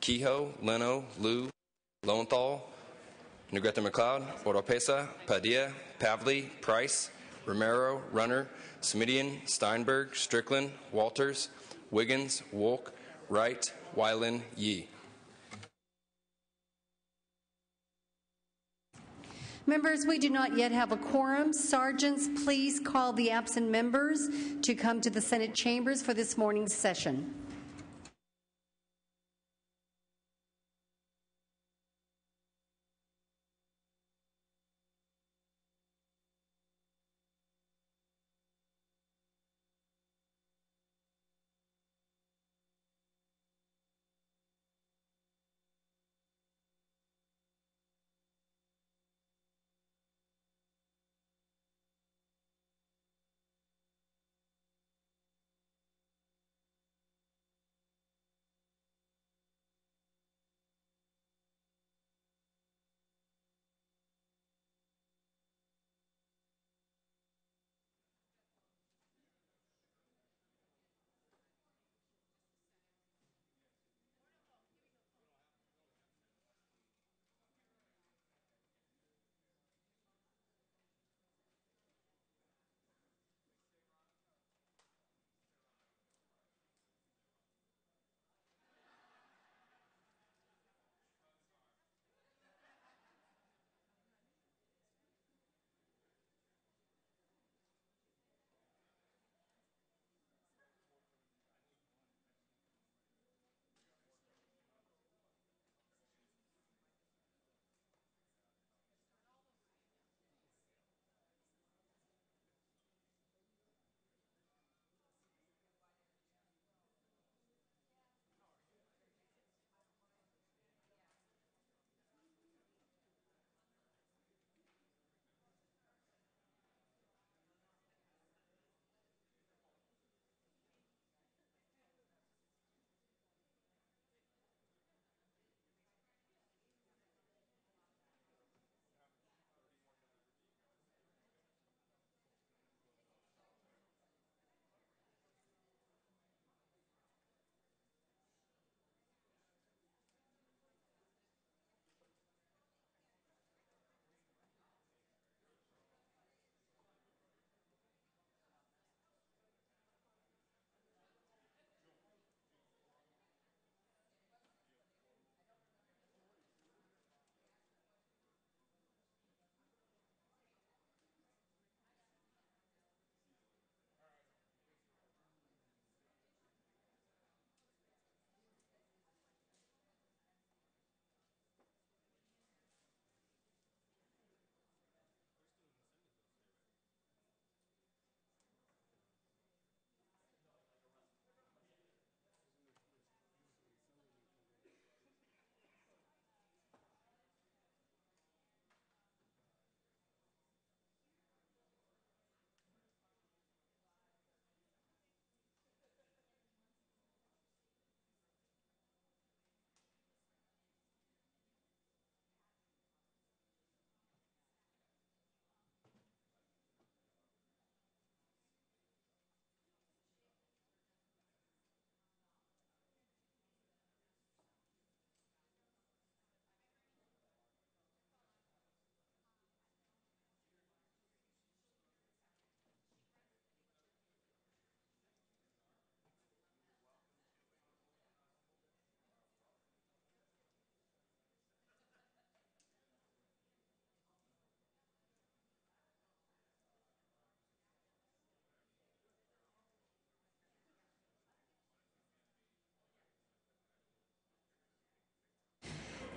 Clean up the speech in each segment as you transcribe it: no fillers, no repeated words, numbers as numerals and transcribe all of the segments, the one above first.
Kehoe, Leno, Liu, Lowenthal, Negrete McLeod, Oropesa, Padilla, Pavley, Price, Romero, Runner, Smidian, Steinberg, Strickland, Walters, Wiggins, Wolk, Wright, Weiland, Yee. Members, we do not yet have a quorum. Sergeants, please call the absent members to come to the Senate chambers for this morning's session.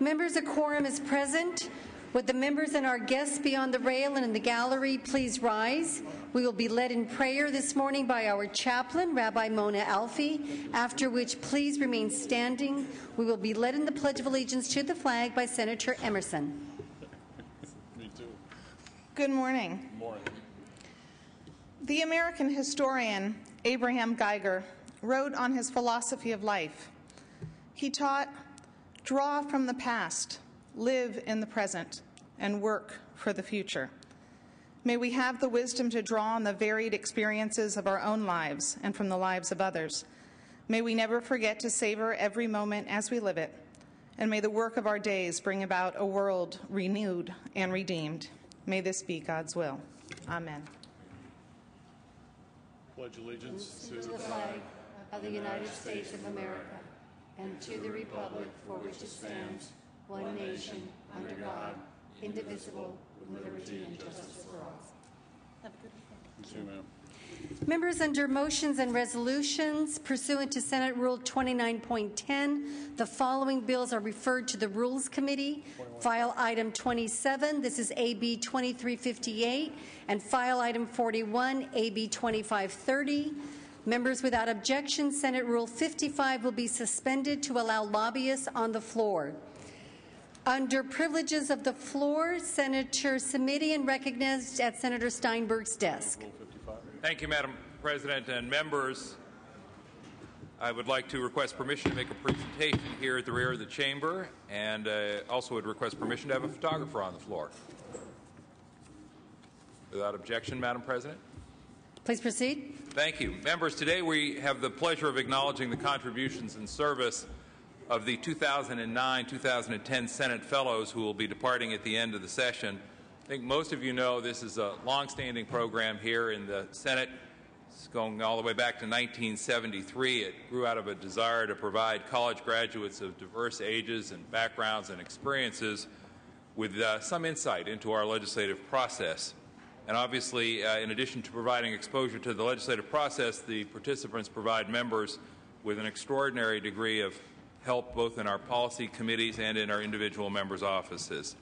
Members, a quorum is present. Would the members and our guests beyond the rail and in the gallery please rise? We will be led in prayer this morning by our chaplain, Rabbi Mona Alfie, after which please remain standing. We will be led in the Pledge of Allegiance to the flag by Senator Emerson. Me too. Good morning. Good morning. The American historian Abraham Geiger wrote on his philosophy of life. He taught, draw from the past, live in the present, and work for the future. May we have the wisdom to draw on the varied experiences of our own lives and from the lives of others. May we never forget to savor every moment as we live it. and may the work of our days bring about a world renewed and redeemed. May this be God's will. Amen. Pledge allegiance To the flag of the United States of America and to the republic for which it stands, one nation, under God, indivisible, with liberty and justice for all. You too, ma'am. Members, under motions and resolutions pursuant to Senate Rule 29.10, the following bills are referred to the Rules Committee. File Item 27, this is AB 2358, and File Item 41, AB 2530. Members, without objection, Senate Rule 55 will be suspended to allow lobbyists on the floor. Under privileges of the floor, Senator Simitian recognized at Senator Steinberg's desk. Thank you, Madam President and members. I would like to request permission to make a presentation here at the rear of the chamber, and also would request permission to have a photographer on the floor. Without objection, Madam President. Please proceed. Thank you. Members, today we have the pleasure of acknowledging the contributions and service of the 2009-2010 Senate Fellows who will be departing at the end of the session. I think most of you know this is a long-standing program here in the Senate. It's going all the way back to 1973. It grew out of a desire to provide college graduates of diverse ages and backgrounds and experiences with some insight into our legislative process. And obviously, in addition to providing exposure to the legislative process, the participants provide members with an extraordinary degree of help both in our policy committees and in our individual members' offices.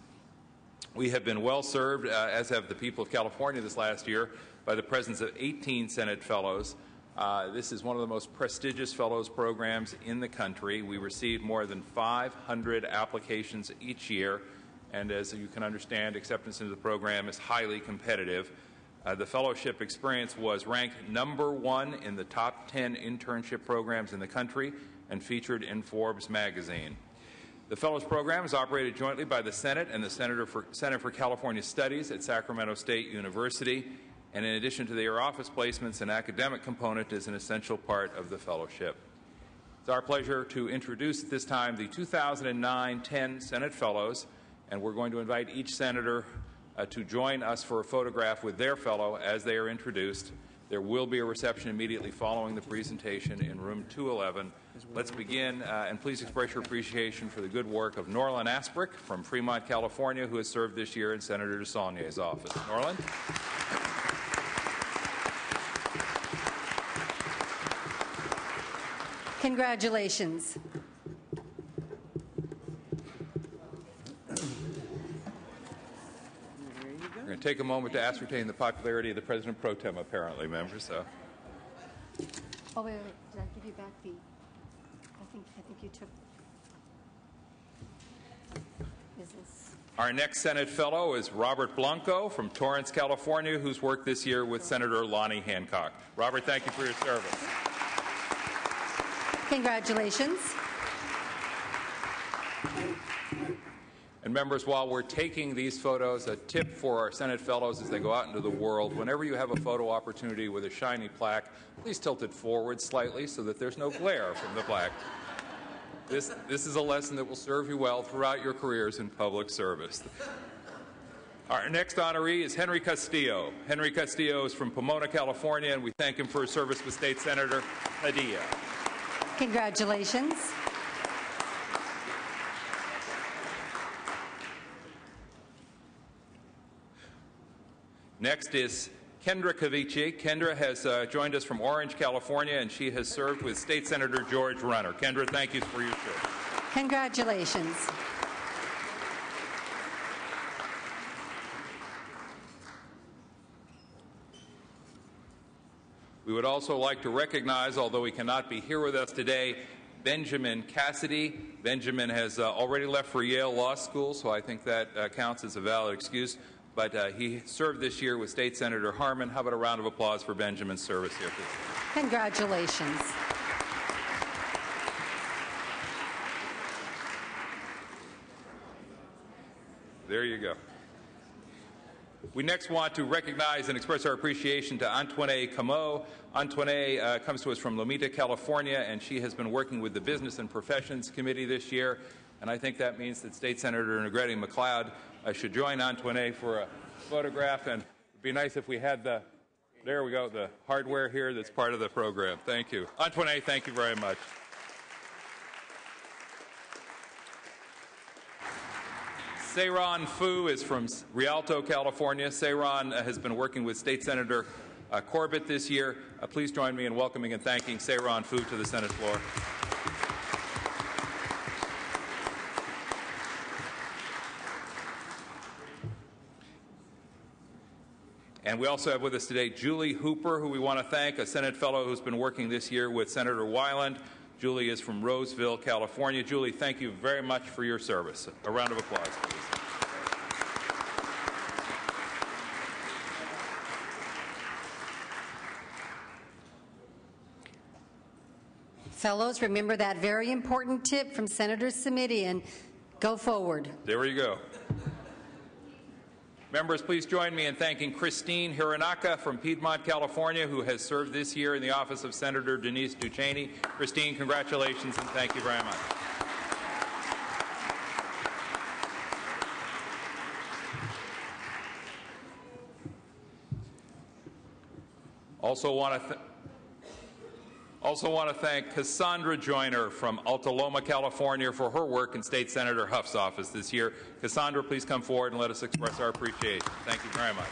We have been well served, as have the people of California this last year, by the presence of 18 Senate Fellows. This is one of the most prestigious Fellows programs in the country. We receive more than 500 applications each year, and as you can understand, acceptance into the program is highly competitive. The fellowship experience was ranked #1 in the top 10 internship programs in the country and featured in Forbes magazine. The Fellows Program is operated jointly by the Senate and the Center for California Studies at Sacramento State University, and in addition to their office placements, an academic component is an essential part of the fellowship. It's our pleasure to introduce at this time the 2009-10 Senate Fellows, and we're going to invite each senator to join us for a photograph with their fellow as they are introduced. There will be a reception immediately following the presentation in room 211. Let's begin, and please express your appreciation for the good work of Norlin Asprick from Fremont, California, who has served this year in Senator DeSaulnier's office. Norlin? Congratulations. We're going to take a moment to ascertain the popularity of the President Pro Tem, apparently, members. So. Oh, wait. Did I give you back the... I think you took... Is this... Our next Senate Fellow is Robert Blanco from Torrance, California, who's worked this year with Senator Lonnie Hancock. Robert, thank you for your service. Congratulations. And members, while we're taking these photos, a tip for our Senate Fellows as they go out into the world: whenever you have a photo opportunity with a shiny plaque, please tilt it forward slightly so that there's no glare from the plaque. This is a lesson that will serve you well throughout your careers in public service. Our next honoree is Henry Castillo. Henry Castillo is from Pomona, California, and we thank him for his service with State Senator Padilla. Congratulations. Next is Kendra Cavici. Kendra has joined us from Orange, California, and she has served with State Senator George Runner. Kendra, thank you for your service. Congratulations. We would also like to recognize, although he cannot be here with us today, Benjamin Cassidy. Benjamin has already left for Yale Law School, so I think that counts as a valid excuse. But he served this year with State Senator Harman. How about a round of applause for Benjamin's service here, please? Congratulations. There you go. We next want to recognize and express our appreciation to Antoine Camo. Antoine comes to us from Lomita, California, and she has been working with the Business and Professions Committee this year. And I think that means that State Senator Negrete McLeod should join Antoinette for a photograph. And it would be nice if we had the, there we go, the hardware here that's part of the program. Thank you. Antoinette, thank you very much. Seyron Fu is from Rialto, California. Seyron has been working with State Senator Corbett this year. Please join me in welcoming and thanking Seyron Fu to the Senate floor. And we also have with us today Julie Hooper, who we want to thank, a Senate fellow who's been working this year with Senator Weiland. Julie is from Roseville, California. Julie, thank you very much for your service. A round of applause, please. Fellows, remember that very important tip from Senator Simitian. Go forward. There you go. Members, please join me in thanking Christine Hironaka from Piedmont, California, who has served this year in the office of Senator Denise Ducheney. Christine, congratulations and thank you very much. Also want to thank Cassandra Joyner from Alta Loma, California, for her work in State Senator Huff's office this year. Cassandra, please come forward and let us express our appreciation. Thank you very much.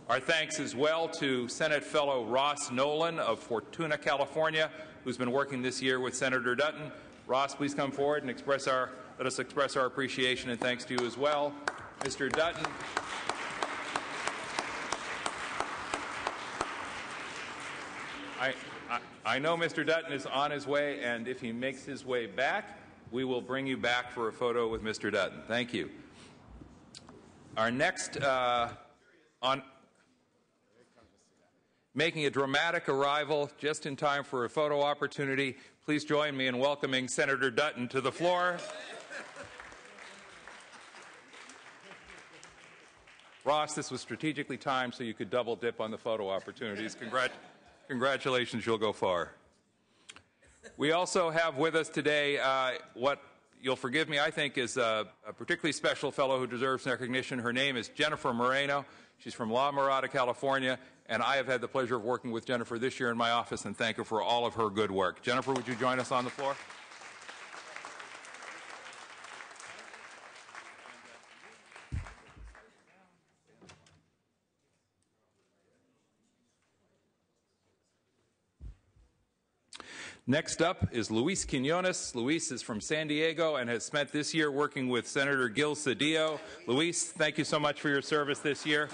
Our thanks as well to Senate fellow Ross Nolan of Fortuna, California, who's been working this year with Senator Dutton. Ross, please come forward and let us express our appreciation and thanks to you as well. Mr. Dutton. I know Mr. Dutton is on his way, and if he makes his way back, we will bring you back for a photo with Mr. Dutton. Thank you. Our next, making a dramatic arrival just in time for a photo opportunity, please join me in welcoming Senator Dutton to the floor. Ross, this was strategically timed so you could double dip on the photo opportunities. Congratulations, you'll go far. We also have with us today what you'll forgive me, I think, is a particularly special fellow who deserves recognition. Her name is Jennifer Moreno. She's from La Mirada, California, and I have had the pleasure of working with Jennifer this year in my office and thank her for all of her good work. Jennifer, would you join us on the floor? Next up is Luis Quinones. Luis is from San Diego and has spent this year working with Senator Gil Cedillo. Luis, thank you so much for your service this year.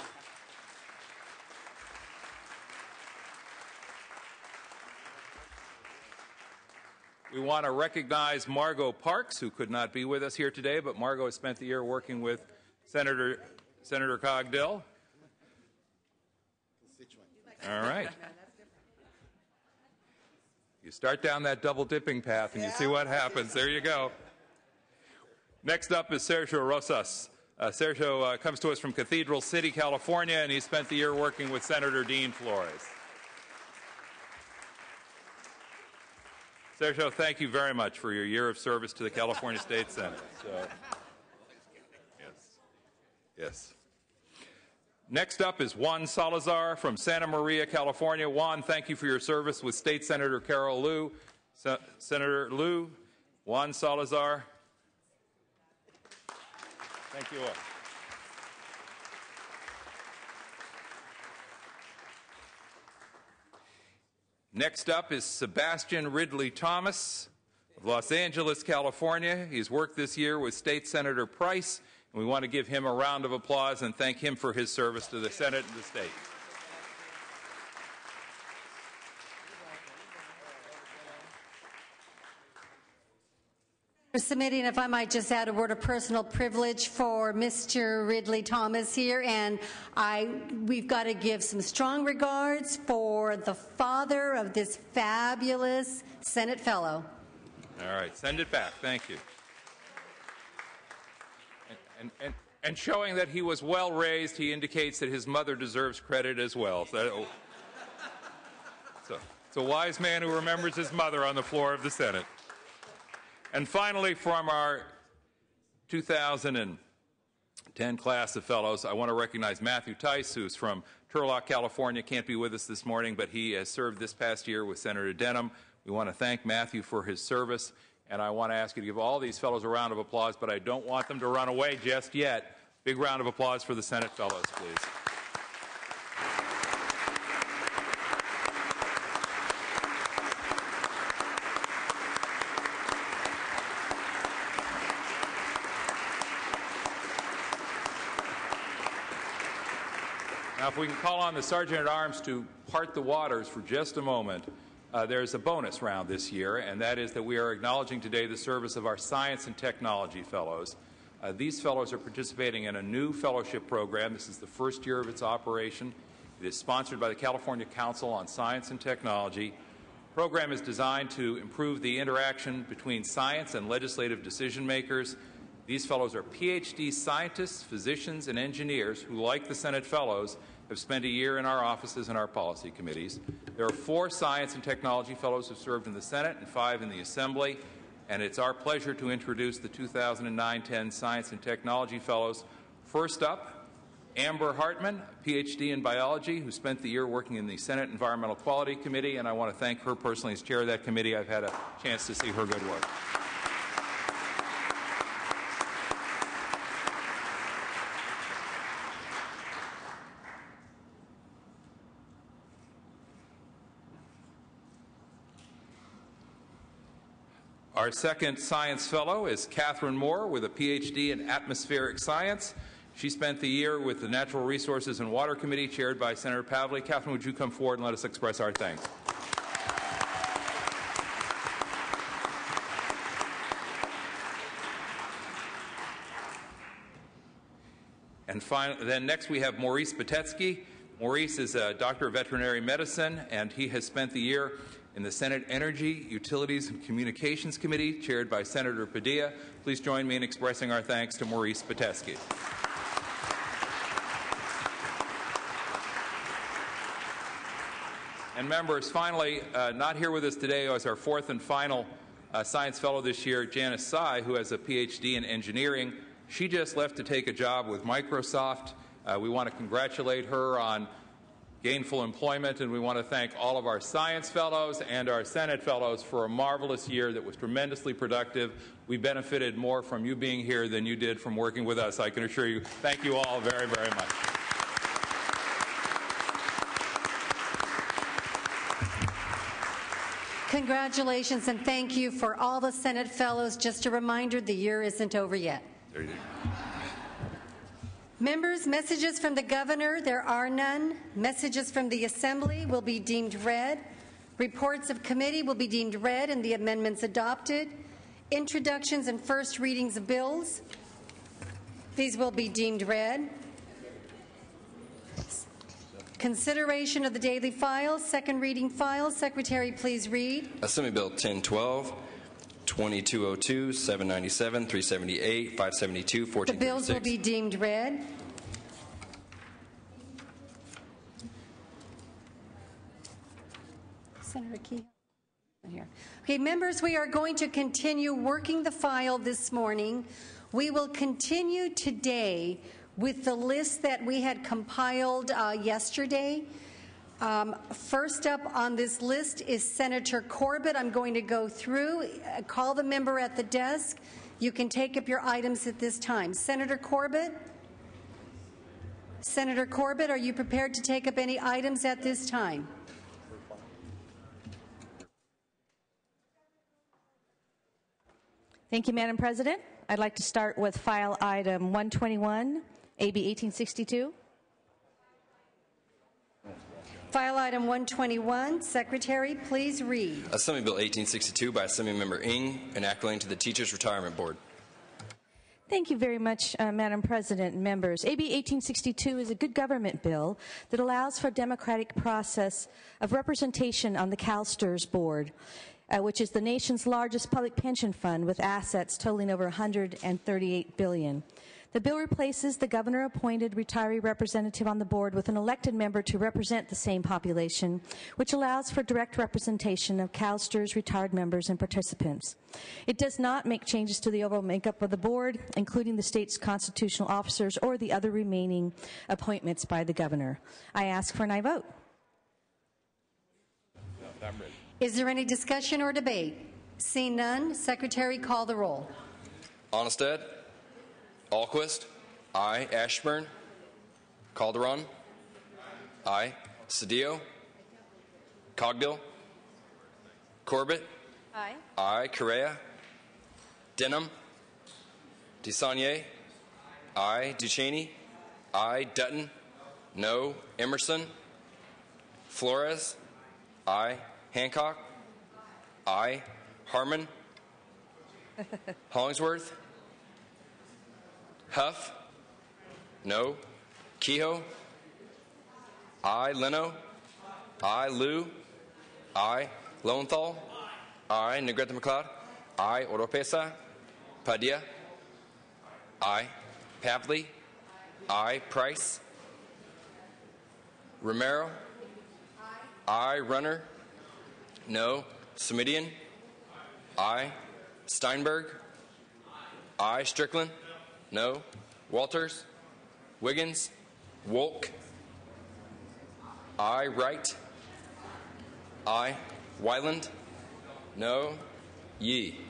We want to recognize Margot Parks, who could not be with us here today, but Margot has spent the year working with Senator Cogdill. All right. You start down that double dipping path and you see what happens. There you go. Next up is Sergio Rosas. Sergio comes to us from Cathedral City, California, and he spent the year working with Senator Dean Flores. Sergio, thank you very much for your year of service to the California State Senate. Yes. Next up is Juan Salazar from Santa Maria, California. Juan, thank you for your service with State Senator Carol Liu. Senator Liu, Juan Salazar. Thank you all. Next up is Sebastian Ridley Thomas of Los Angeles, California. He's worked this year with State Senator Price. We want to give him a round of applause and thank him for his service to the Senate and the state. Submitting, if I might just add a word of personal privilege for Mr. Ridley Thomas here, and we've got to give some strong regards for the father of this fabulous Senate fellow. All right, send it back. Thank you. And showing that he was well raised, he indicates that his mother deserves credit as well. So It's a wise man who remembers his mother on the floor of the Senate. And finally, from our 2010 class of fellows, I want to recognize Matthew Tice, who's from Turlock, California. Can't be with us this morning, but he has served this past year with Senator Denham. We want to thank Matthew for his service, and I want to ask you to give all these fellows a round of applause, but I don't want them to run away just yet. Big round of applause for the Senate fellows, please. Now, if we can call on the Sergeant-at-Arms to part the waters for just a moment, there's a bonus round this year, and that is that we are acknowledging today the service of our Science and Technology Fellows. These fellows are participating in a new fellowship program. This is the first year of its operation. It is sponsored by the California Council on Science and Technology. The program is designed to improve the interaction between science and legislative decision makers. These fellows are PhD scientists, physicians, and engineers who, like the Senate fellows, have spent a year in our offices and our policy committees. There are 4 science and technology fellows who served in the Senate and 5 in the Assembly, and it's our pleasure to introduce the 2009-10 Science and Technology Fellows. First up, Amber Hartman, PhD in biology, who spent the year working in the Senate Environmental Quality Committee, and I want to thank her personally as chair of that committee. I've had a chance to see her good work. Our second science fellow is Catherine Moore with a PhD in atmospheric science. She spent the year with the Natural Resources and Water Committee chaired by Senator Pavley. Catherine, would you come forward and let us express our thanks? And then next we have Maurice Batetsky. Maurice is a doctor of veterinary medicine, and he has spent the year in the Senate Energy, Utilities, and Communications Committee, chaired by Senator Padilla. Please join me in expressing our thanks to Maurice Batetsky. And members, finally, not here with us today as our 4th and final science fellow this year, Janice Tsai, who has a PhD in engineering. She just left to take a job with Microsoft. We want to congratulate her on gainful employment, and we want to thank all of our science fellows and our Senate fellows for a marvelous year that was tremendously productive. We benefited more from you being here than you did from working with us, I can assure you. Thank you all very, very much. Congratulations and thank you for all the Senate fellows. Just a reminder, the year isn't over yet. There you go. Members, messages from the governor, there are none. Messages from the Assembly will be deemed read. Reports of committee will be deemed read and the amendments adopted. Introductions and first readings of bills, these will be deemed read. Consideration of the daily files, second reading files. Secretary, please read. Assembly Bill 1012, 2202, 797, 378, 572, 1436. The bills will be deemed read. Senator Key. Here. Okay, members, we are going to continue working the file this morning. We will continue today with the list that we had compiled yesterday. First up on this list is Senator Corbett. I'm going to go through, call the member at the desk. You can take up your items at this time. Senator Corbett? Senator Corbett, are you prepared to take up any items at this time? Thank you, Madam President. I'd like to start with file item 121, AB 1862. File item 121. Secretary, please read. Assembly Bill 1862 by Assemblymember Ng, enacting to the Teachers Retirement Board. Thank you very much, Madam President and members. AB 1862 is a good government bill that allows for a democratic process of representation on the CalSTRS board, which is the nation's largest public pension fund with assets totaling over $138 billion. The bill replaces the governor-appointed retiree representative on the board with an elected member to represent the same population, which allows for direct representation of CalSTRS retired members and participants. It does not make changes to the overall makeup of the board, including the state's constitutional officers or the other remaining appointments by the governor. I ask for an aye vote. Is there any discussion or debate? Seeing none, Secretary, call the roll. Onnested. Alquist. Aye. Ashburn. Calderon. Aye. Cedillo. Cogdill. Corbett. Aye. Aye. Correa. Denham. DeSaulnier. Aye. Ducheney. Aye. Dutton. No. Emerson. Flores. Aye. Hancock. Aye. Harmon. Hollingsworth. Huff. No. Kehoe. Aye. Leno. Aye. Liu. Aye. Lowenthal. Aye. Negrete McLeod. Aye. Oropesa. Padilla. Aye. Pavley. Aye. Price. Romero. Aye. Runner. No. Semidian. Aye. Steinberg. Aye. Strickland. No. Walters. Wiggins. Wolk. Aye. Wright. Aye. Wyland. No. Yee.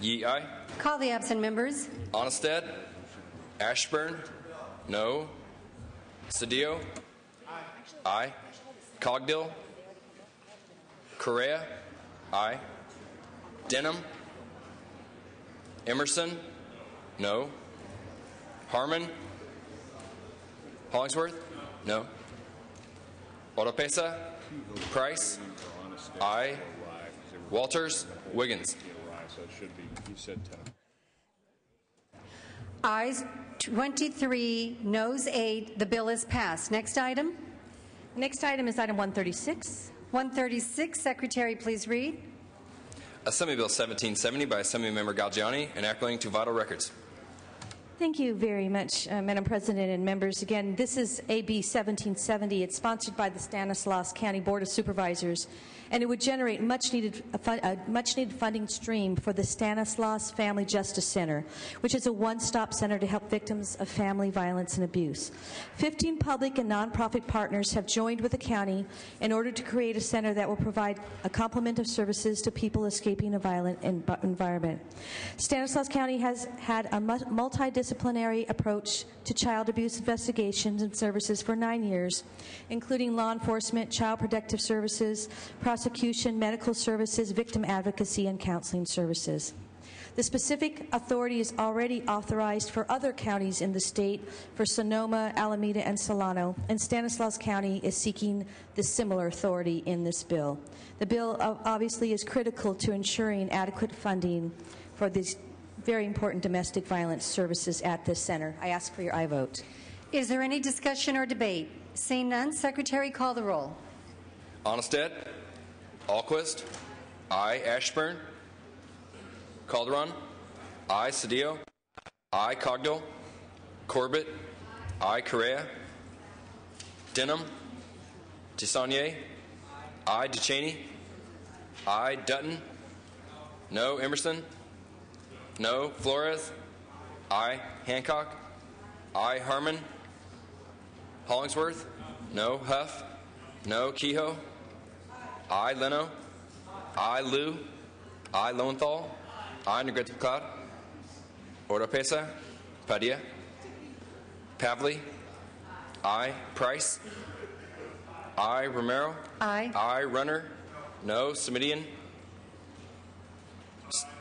Yee. Aye. Call the absent members. Onnested. Ashburn. No. Cedillo. Aye. Cogdill. Correa. Aye. Denham. Emerson. No. Harmon. Hollingsworth. No. Oropesa. Price. Aye. Walters. Wiggins. So it should be, you said 10. Ayes 23, noes 8. The bill is passed. Next item. Next item is item 136. 136. Secretary, please read. Assembly Bill 1770 by Assemblymember Galgiani, enacting to vital records. Thank you very much, Madam President and members. Again, this is AB 1770. It's sponsored by the Stanislaus County Board of Supervisors, and it would generate a much-needed funding stream for the Stanislaus Family Justice Center, which is a one-stop center to help victims of family violence and abuse. 15 public and nonprofit partners have joined with the county in order to create a center that will provide a complement of services to people escaping a violent environment. Stanislaus County has had a multidisciplinary approach to child abuse investigations and services for 9 years, including law enforcement, child protective services, prosecution, medical services, victim advocacy, and counseling services. The specific authority is already authorized for other counties in the state, for Sonoma, Alameda, and Solano, and Stanislaus County is seeking the similar authority in this bill. The bill obviously is critical to ensuring adequate funding for these very important domestic violence services at this center. I ask for your aye vote. Is there any discussion or debate? Seeing none, Secretary, call the roll. Onnested. Alquist. Aye. Ashburn. Calderon. Aye. Cedillo. Aye. Cogdill. Corbett. Aye. Correa. Denham. DeSaulnier. Aye. Ducheney. Aye. Dutton. No. Emerson. No. Flores. Aye. Hancock. Aye. Harmon. Hollingsworth. No. Huff. No. Kehoe. Aye. Leno. Aye. Liu. Aye. Lowenthal. Aye. Negrete McLeod. Oropesa. Padilla. Pavley. Aye. Price. Aye. Romero. Aye. Aye. Runner. No. Semidian.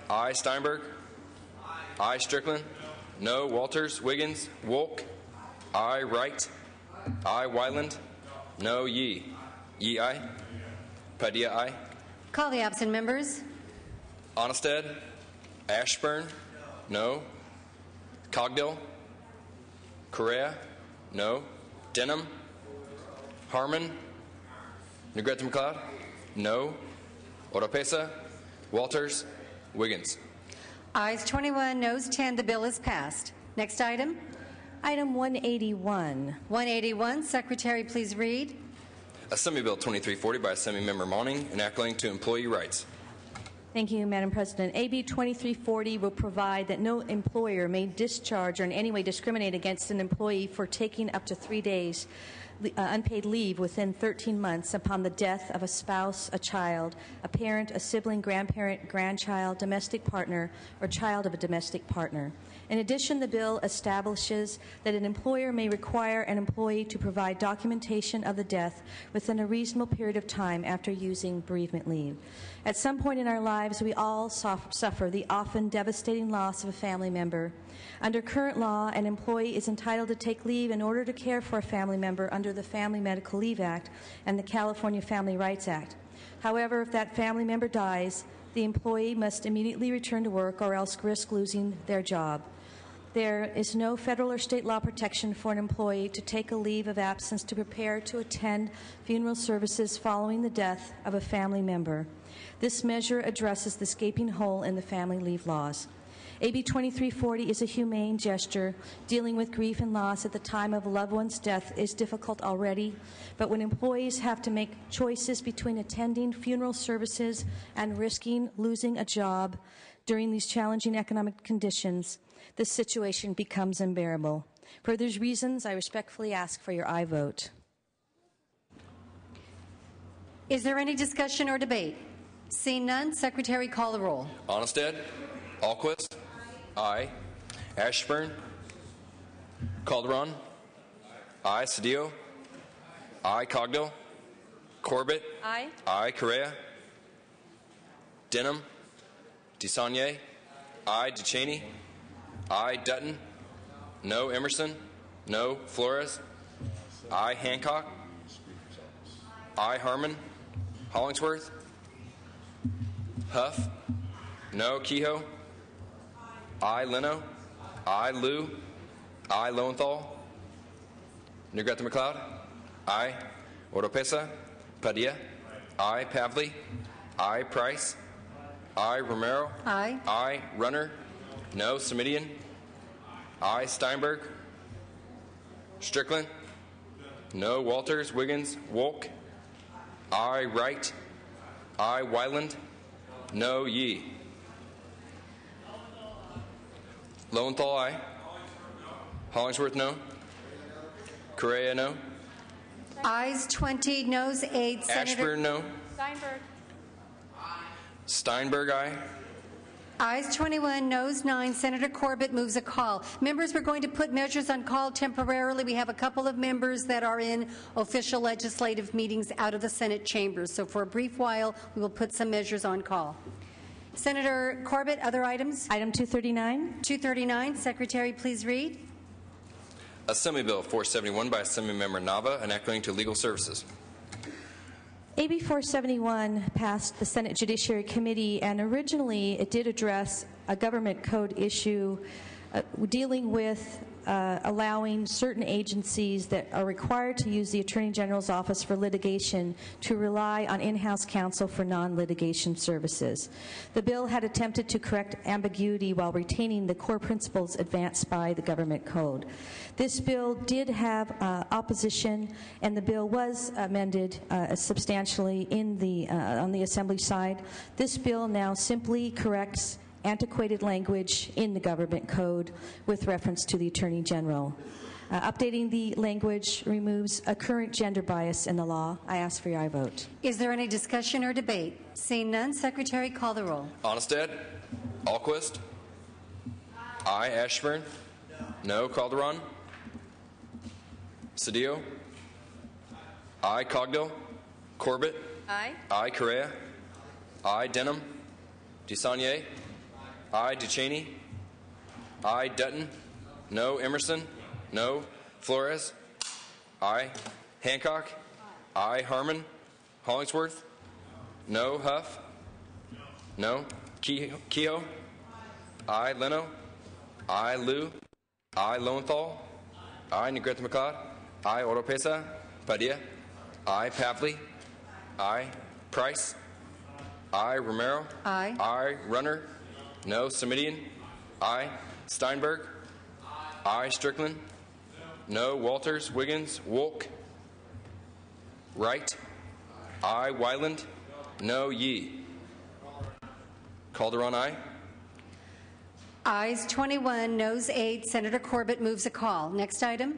Aye. Steinberg. Aye. Strickland. No. Walters. Wiggins. Wolk. Aye. Wright. Aye. Wyland. No. Yee. Yee. Aye. Padilla. Aye. Call the absent members. Onnested. Ashburn. No. Cogdill. Correa. No. Denham. Harmon. Negrete McLeod. No. Oropesa. Walters. Wiggins. Ayes 21, noes 10. The bill is passed. Next item. Item 181. 181. Secretary, please read. Assembly Bill 2340 by Assemblymember Monning, enacting to employee rights. Thank you, Madam President. AB 2340 will provide that no employer may discharge or in any way discriminate against an employee for taking up to 3 days unpaid leave within 13 months upon the death of a spouse, a child, a parent, a sibling, grandparent, grandchild, domestic partner, or child of a domestic partner. In addition, the bill establishes that an employer may require an employee to provide documentation of the death within a reasonable period of time after using bereavement leave. At some point in our lives, we all suffer the often devastating loss of a family member. Under current law, an employee is entitled to take leave in order to care for a family member under the Family Medical Leave Act and the California Family Rights Act. However, if that family member dies, the employee must immediately return to work or else risk losing their job. There is no federal or state law protection for an employee to take a leave of absence to prepare to attend funeral services following the death of a family member. This measure addresses this gaping hole in the family leave laws. AB 2340 is a humane gesture. Dealing with grief and loss at the time of a loved one's death is difficult already, but when employees have to make choices between attending funeral services and risking losing a job during these challenging economic conditions, this situation becomes unbearable. For these reasons, I respectfully ask for your aye vote. Is there any discussion or debate? Seeing none, Secretary, call the roll. Onnested, Alquist, aye. Ashburn, Calderon, aye. Cedillo, aye. Cogdill, Corbett, Aye. Aye. Correa, Denham, DeSaulnier, aye. DeCheney, aye. Dutton, no. Emerson, no. Flores, aye. Hancock, aye. Harmon, Hollingsworth, Huff, no. Kehoe, aye. Leno, aye. Liu, aye. Lowenthal, Negrete McLeod, aye. Oropesa, Padilla, aye. Pavley, aye. Price, aye. Romero, Aye. aye. Runner, no. Semidian, aye. Steinberg, Strickland, no. Walters, Wiggins, Wolk, aye. Wright, aye. Wyland, no. Yee. Lowenthal, aye. Hollingsworth, no. Correa, no. Ayes 20, noes 8. Ashburn, no. Steinberg. Steinberg, aye. Ayes 21, noes 9. Senator Corbett moves a call. Members, we're going to put measures on call temporarily. We have a couple of members that are in official legislative meetings out of the Senate chambers. So for a brief while, we will put some measures on call. Senator Corbett, other items? Item 239. 239, Secretary, please read. Assembly Bill 471 by Assemblymember Nava, enacting to legal services. AB 471 passed the Senate Judiciary Committee, and originally it did address a government code issue dealing with allowing certain agencies that are required to use the Attorney General's Office for litigation to rely on in-house counsel for non-litigation services. The bill had attempted to correct ambiguity while retaining the core principles advanced by the government code. This bill did have opposition, and the bill was amended substantially in the on the Assembly side. This bill now simply corrects antiquated language in the government code with reference to the Attorney General. Updating the language removes a current gender bias in the law. I ask for your aye vote. Is there any discussion or debate? Seeing none, Secretary, call the roll. Onnested, Alquist, aye. Ashburn, no. Calderon, Cedillo, aye. Cogdill, Corbett, Aye. aye. Correa, aye. Denham, DeSaulnier, aye. DeCheney, aye. Dutton, no. Emerson, no. Flores, aye. Hancock, aye. Harmon, Hollingsworth, no. Huff, no. Kehoe, aye. Leno, aye. Liu, aye. Lowenthal, aye. Negrete McLeod, aye. Oropesa, Padilla, aye. Pavley, aye. Price, aye. Romero, Aye. aye. Runner, no. Semidian, aye. Steinberg, I. Strickland. No. Walters, Wiggins, Wolk. Wright. I. Wyland. No. Yee. Calderon, aye. Ayes 21, noes 8. Senator Corbett moves a call. Next item.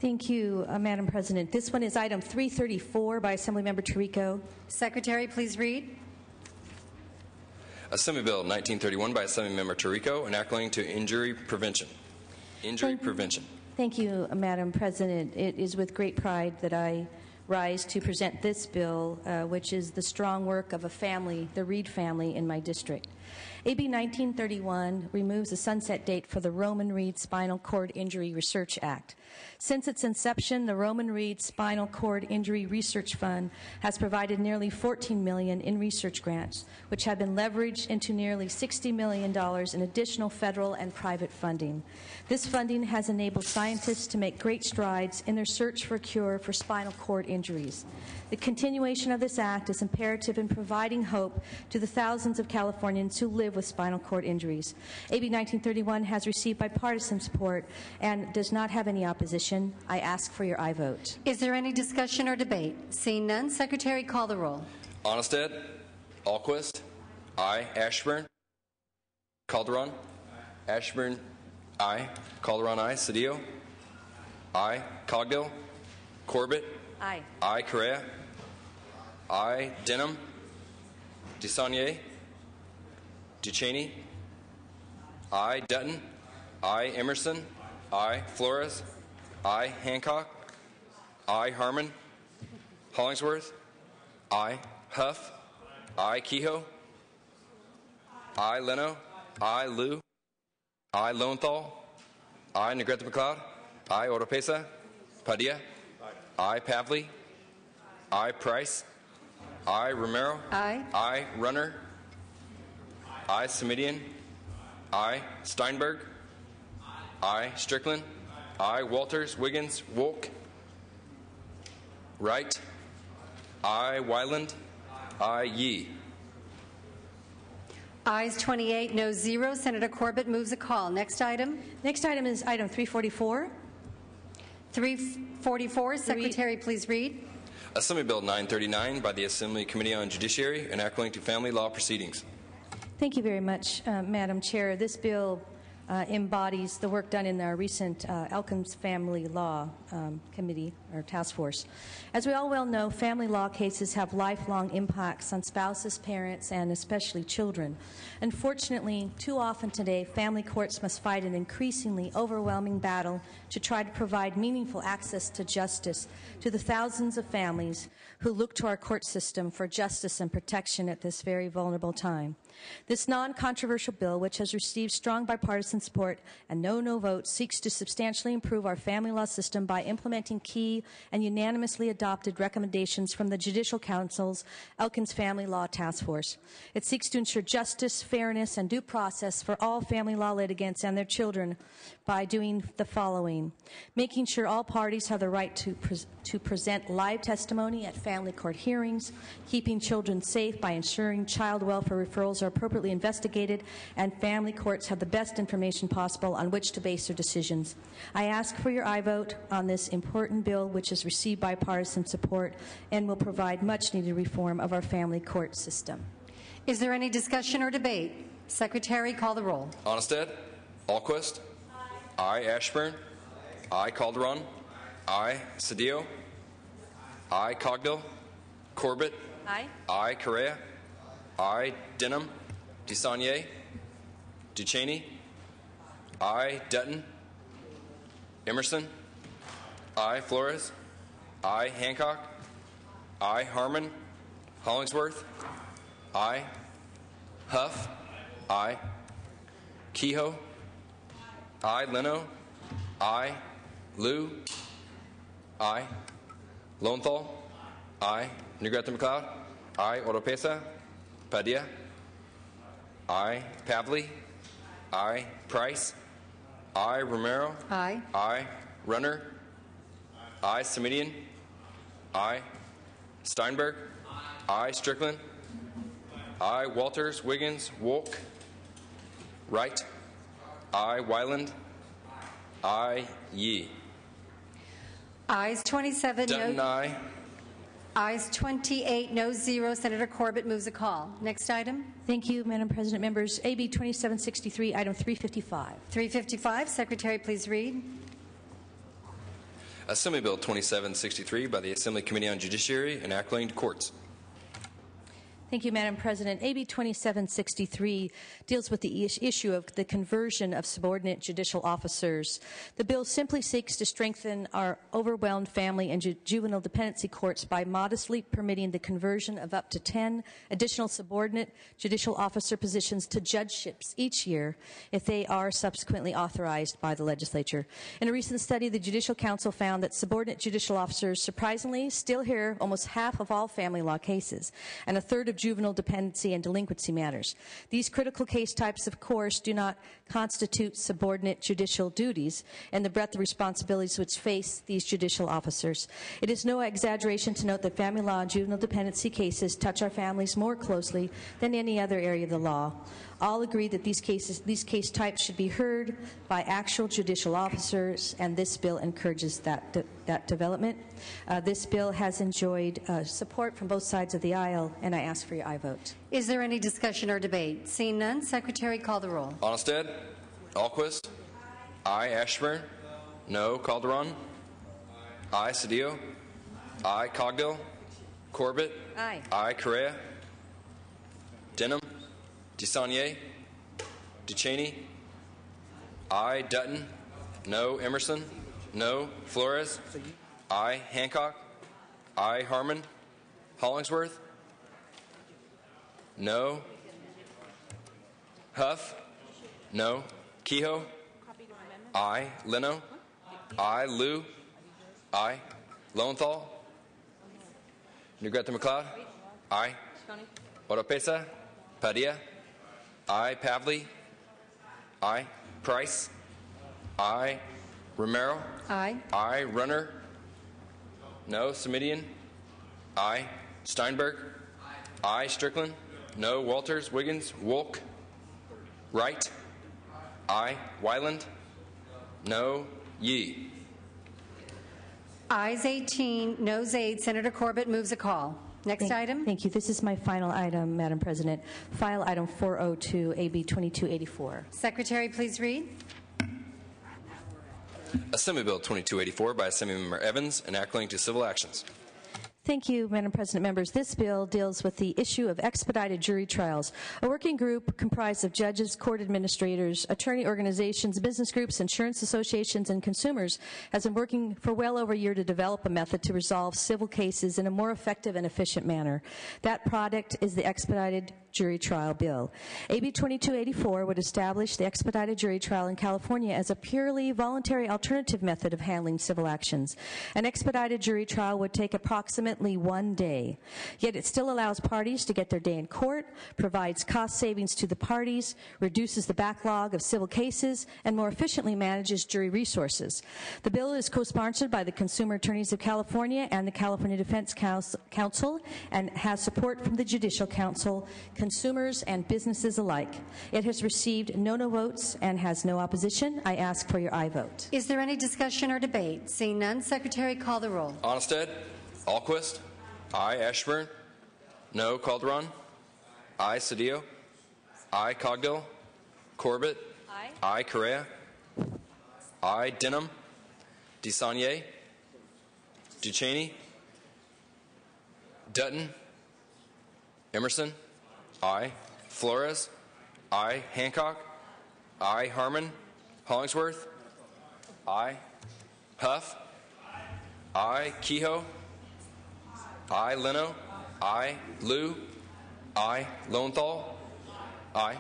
Thank you, Madam President. This one is item 334 by Assemblymember Tirico. Secretary, please read. Assembly Bill 1931 by Assemblymember Tirico, enacting to injury prevention. Thank you, Madam President. It is with great pride that I rise to present this bill, which is the strong work of a family, the Reed family in my district. AB 1931 removes the sunset date for the Roman Reed Spinal Cord Injury Research Act. Since its inception, the Roman Reed Spinal Cord Injury Research Fund has provided nearly $14 million in research grants, which have been leveraged into nearly $60 million in additional federal and private funding. This funding has enabled scientists to make great strides in their search for a cure for spinal cord injuries. The continuation of this act is imperative in providing hope to the thousands of Californians who live with spinal cord injuries. AB 1931 has received bipartisan support and does not have any opposition. I ask for your aye vote. Is there any discussion or debate? Seeing none, Secretary, call the roll. Onnested. Alquist. Aye. Ashburn. Calderon. Ashburn. Aye. Calderon, aye. Cedillo. Aye. Cogdill. Corbett. Aye. Aye. Correa. Aye. Denham. DeSaulnier. Ducheney. Aye. Dutton. Aye. Emerson. Aye. Flores. Aye. Hancock. Aye. Harmon. Hollingsworth. Aye. Huff. Aye. Kehoe. Aye. Leno. Aye. Liu. Aye. Lowenthal. Aye. Negrete McLeod. Aye. Oropesa. Padilla. Aye. Pavley. Aye. Price. Aye. Romero. Aye. Aye. Runner. Aye. Semidian. Aye. Steinberg. Aye. Strickland. Aye. Walters, Wiggins, Wolk. Wright. Aye. Wyland. Aye. Yee. Ayes 28, no 0. Senator Corbett moves a call. Next item. Next item is item 344. 344, Secretary, please read. Assembly Bill 939 by the Assembly Committee on Judiciary, enacting to family law proceedings. Thank you very much, Madam Chair. This bill embodies the work done in our recent Elkins Family Law Committee or Task Force. As we all well know, family law cases have lifelong impacts on spouses, parents, and especially children. Unfortunately, too often today, family courts must fight an increasingly overwhelming battle to try to provide meaningful access to justice to the thousands of families who look to our court system for justice and protection at this very vulnerable time. This non-controversial bill, which has received strong bipartisan support and no votes, seeks to substantially improve our family law system by implementing key and unanimously adopted recommendations from the Judicial Council's Elkins Family Law Task Force. It seeks to ensure justice, fairness, and due process for all family law litigants and their children by doing the following: making sure all parties have the right to present live testimony at family court hearings, keeping children safe by ensuring child welfare referrals are appropriately investigated, and family courts have the best information possible on which to base their decisions. I ask for your aye vote on this important bill, which has received bipartisan support and will provide much-needed reform of our family court system. Is there any discussion or debate? Secretary, call the roll. Onnested. Alquist. Aye. Ashburn. Aye. Calderon. Aye. Cedillo. Aye. Cogdill. Corbett. Aye. Aye. Correa. Aye. Denham. DeSaulnier. Ducheney. Aye. Dutton. Emerson. Aye. Flores. Aye. Hancock. Aye. Harmon. Hollingsworth. Aye. Huff. Aye. Kehoe. Aye. Leno. Aye. Liu. Aye. Lowenthal. Aye. Negrete McLeod. Aye. Oropesa. Padilla. Aye. Pavley. Aye. Price. Aye. Romero. Aye. Aye. Runner. Aye. Semidian. Aye. Steinberg. Aye. Strickland. Aye. Walters, Wiggins, Wolk. Wright. Aye. Wyland. I. Yee. Ayes 27, Dutton, no. aye. Ayes 28, no 0. Senator Corbett moves a call. Next item. Thank you, Madam President. Members, AB 2763, item 355. 355. Secretary, please read. Assembly Bill 2763 by the Assembly Committee on Judiciary and Acclaimed Courts. Thank you, Madam President. AB 2763 deals with the issue of the conversion of subordinate judicial officers. The bill simply seeks to strengthen our overwhelmed family and juvenile dependency courts by modestly permitting the conversion of up to 10 additional subordinate judicial officer positions to judgeships each year if they are subsequently authorized by the legislature. In a recent study, the Judicial Council found that subordinate judicial officers surprisingly still hear almost half of all family law cases and a third of juvenile dependency and delinquency matters. These critical case types, of course, do not constitute subordinate judicial duties and the breadth of responsibilities which face these judicial officers. It is no exaggeration to note that family law and juvenile dependency cases touch our families more closely than any other area of the law. All agree that these case types should be heard by actual judicial officers, and this bill encourages that development. This bill has enjoyed support from both sides of the aisle, and I ask for your aye vote. Is there any discussion or debate? Seeing none, Secretary, call the roll. Onnested. Alquist. Aye. Ashburn. No. Calderon. Aye. Cedillo. Aye. Cogdill. Corbett. Aye. Aye. Correa. Denham. DeSaulnier. DeCheney. Aye. Dutton. No. Emerson. No. Flores. Aye. Hancock. Aye. Harmon. Hollingsworth. No. Huff. No. Kehoe. Aye. Leno. Aye. Liu. Aye. Lowenthal. Negrete McLeod. Aye. Oropesa. Padilla. Aye. Pavley. Aye. Price. Aye. Romero. Aye. Aye. Runner. No. Semidian. Aye. Steinberg. Aye. Strickland. No. Walters. Wiggins. Wolk. Wright. Aye. Wyland. No. Yee. Ayes 18, noes 8. Senator Corbett moves a call. Next item. Thank you. This is my final item, Madam President. File item 402, AB 2284. Secretary, please read. Assembly Bill 2284 by Assemblymember Evans, enacting to civil actions. Thank you, Madam President. Members, this bill deals with the issue of expedited jury trials. A working group comprised of judges, court administrators, attorney organizations, business groups, insurance associations, and consumers has been working for well over a year to develop a method to resolve civil cases in a more effective and efficient manner. That product is the expedited jury trial bill. AB 2284 would establish the expedited jury trial in California as a purely voluntary alternative method of handling civil actions. An expedited jury trial would take approximately 1 day, yet it still allows parties to get their day in court, provides cost savings to the parties, reduces the backlog of civil cases, and more efficiently manages jury resources. The bill is co-sponsored by the Consumer Attorneys of California and the California Defense Council and has support from the Judicial Council, consumers, and businesses alike. It has received no votes and has no opposition. I ask for your aye vote. Is there any discussion or debate? Seeing none, Secretary, call the roll. Onnested. Alquist. Aye. Ashburn. No. Calderon. Aye. Cedillo. Aye. Cogdill. Corbett. Aye. Aye. Correa. Aye. Denham. DeSaulnier. DeCheney. Dutton. Emerson. Aye. Flores. Aye. Hancock. Aye. Harmon. Hollingsworth. Aye. Huff. Aye. Kehoe. Aye. Leno. Aye. Liu. Aye. Lowenthal. Aye.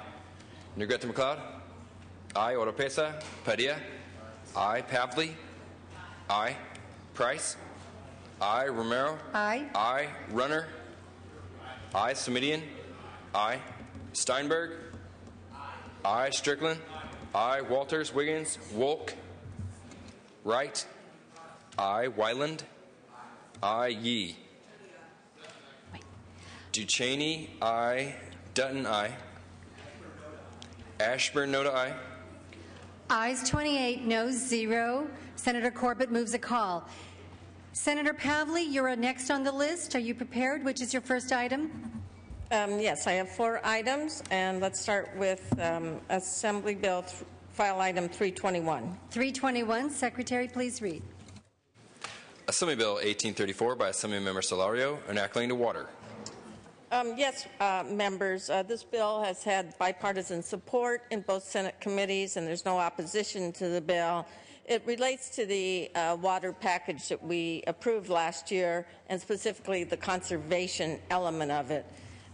Negrete McLeod. Aye. Oropesa. Padilla. Aye. Pavley. Aye. Price. Aye. Romero. Aye. Aye. Runner. Aye. Semidian. Aye. Steinberg. Aye. Strickland. Aye. Walters. Wiggins. Wolk. Wright. Aye. Wyland. Aye. Yee. DeCheney. Aye. Dutton. Aye. Ashburn. No to aye. Ayes 28, noes 0. Senator Corbett moves a call. Senator Pavley, you're next on the list. Are you prepared? Which is your first item? Yes, I have 4 items, and let's start with Assembly Bill File Item 321. 321. Secretary, please read. Assembly Bill 1834 by Assemblymember Solario, enacting to water. Yes, members, this bill has had bipartisan support in both Senate committees, and there's no opposition to the bill. It relates to the water package that we approved last year, and specifically the conservation element of it.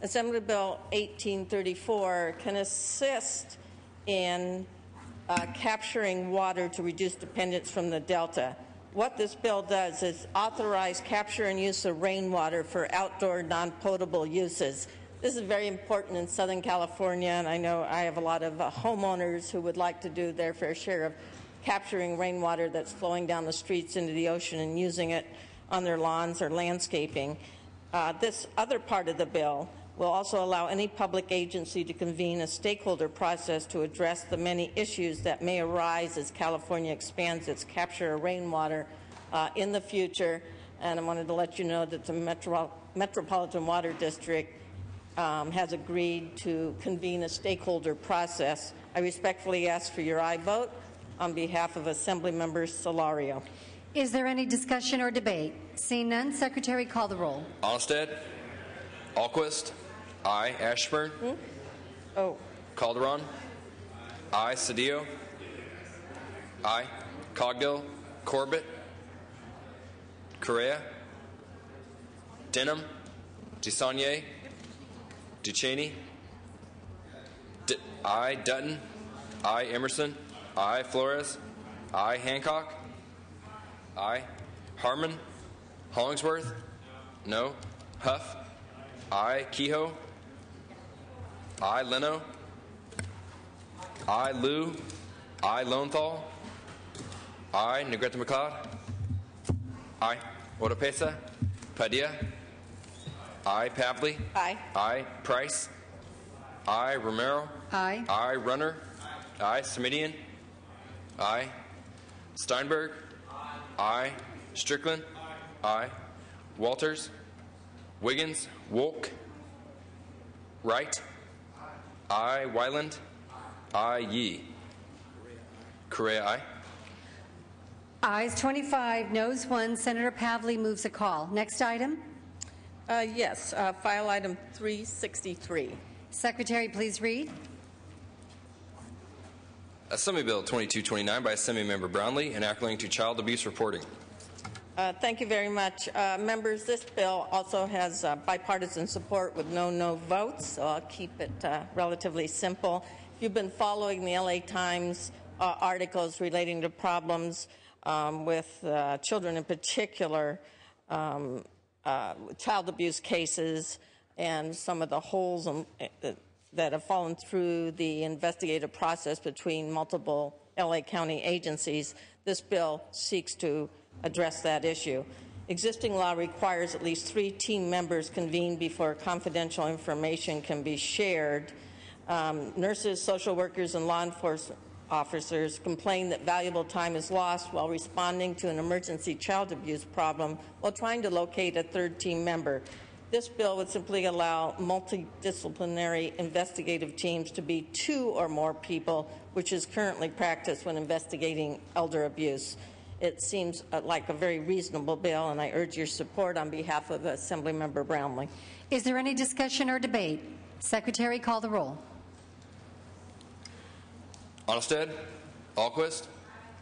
Assembly Bill 1834 can assist in capturing water to reduce dependence from the Delta. What this bill does is authorize capture and use of rainwater for outdoor non-potable uses. This is very important in Southern California, and I know I have a lot of homeowners who would like to do their fair share of capturing rainwater that's flowing down the streets into the ocean and using it on their lawns or landscaping. This other part of the bill will also allow any public agency to convene a stakeholder process to address the many issues that may arise as California expands its capture of rainwater in the future. And I wanted to let you know that the Metropolitan Water District has agreed to convene a stakeholder process. I respectfully ask for your aye vote on behalf of Assemblymember Solario. Is there any discussion or debate? Seeing none, Secretary, call the roll. Onnested. Alquist. Aye. Ashburn. Calderon. Aye. Cedillo. Aye. Cogdill. Corbett. Correa. Denham. DeSaulnier. Duchesne. Aye. Dutton. Aye. Emerson. Aye. Flores. Aye. Hancock. Aye. Harmon. Hollingsworth. No. Huff. Aye. Kehoe. Aye. Leno. Aye. Liu. Aye. Lowenthal. Aye. Negrete McLeod. Aye. Oropesa. Padilla. Aye. Pavley. Aye. Aye. Price. Aye. Romero. Aye. Aye. Runner. Aye. Semidian. Aye. Steinberg. Aye. Strickland. Aye. Walters. Wiggins. Wolk. Wright. Aye. Wyland. Aye. Yee. Correa. Aye. Ayes 25, noes 1. Senator Pavley moves a call. Next item. Yes, File Item 363. Secretary, please read. Assembly Bill 2229 by Assemblymember Brownlee, enacting to child abuse reporting. Thank you very much. Members, this bill also has bipartisan support with no votes, so I'll keep it relatively simple. If you've been following the LA Times articles relating to problems with children in particular, child abuse cases, and some of the holes that have fallen through the investigative process between multiple LA County agencies, this bill seeks to address that issue. Existing law requires at least 3 team members convene before confidential information can be shared. Nurses, social workers, and law enforcement officers complain that valuable time is lost while responding to an emergency child abuse problem while trying to locate a 3rd team member. This bill would simply allow multidisciplinary investigative teams to be 2 or more people, which is currently practiced when investigating elder abuse. It seems like a very reasonable bill, and I urge your support on behalf of Assemblymember Brownlee. Is there any discussion or debate? Secretary, call the roll. Onnested. Alquist.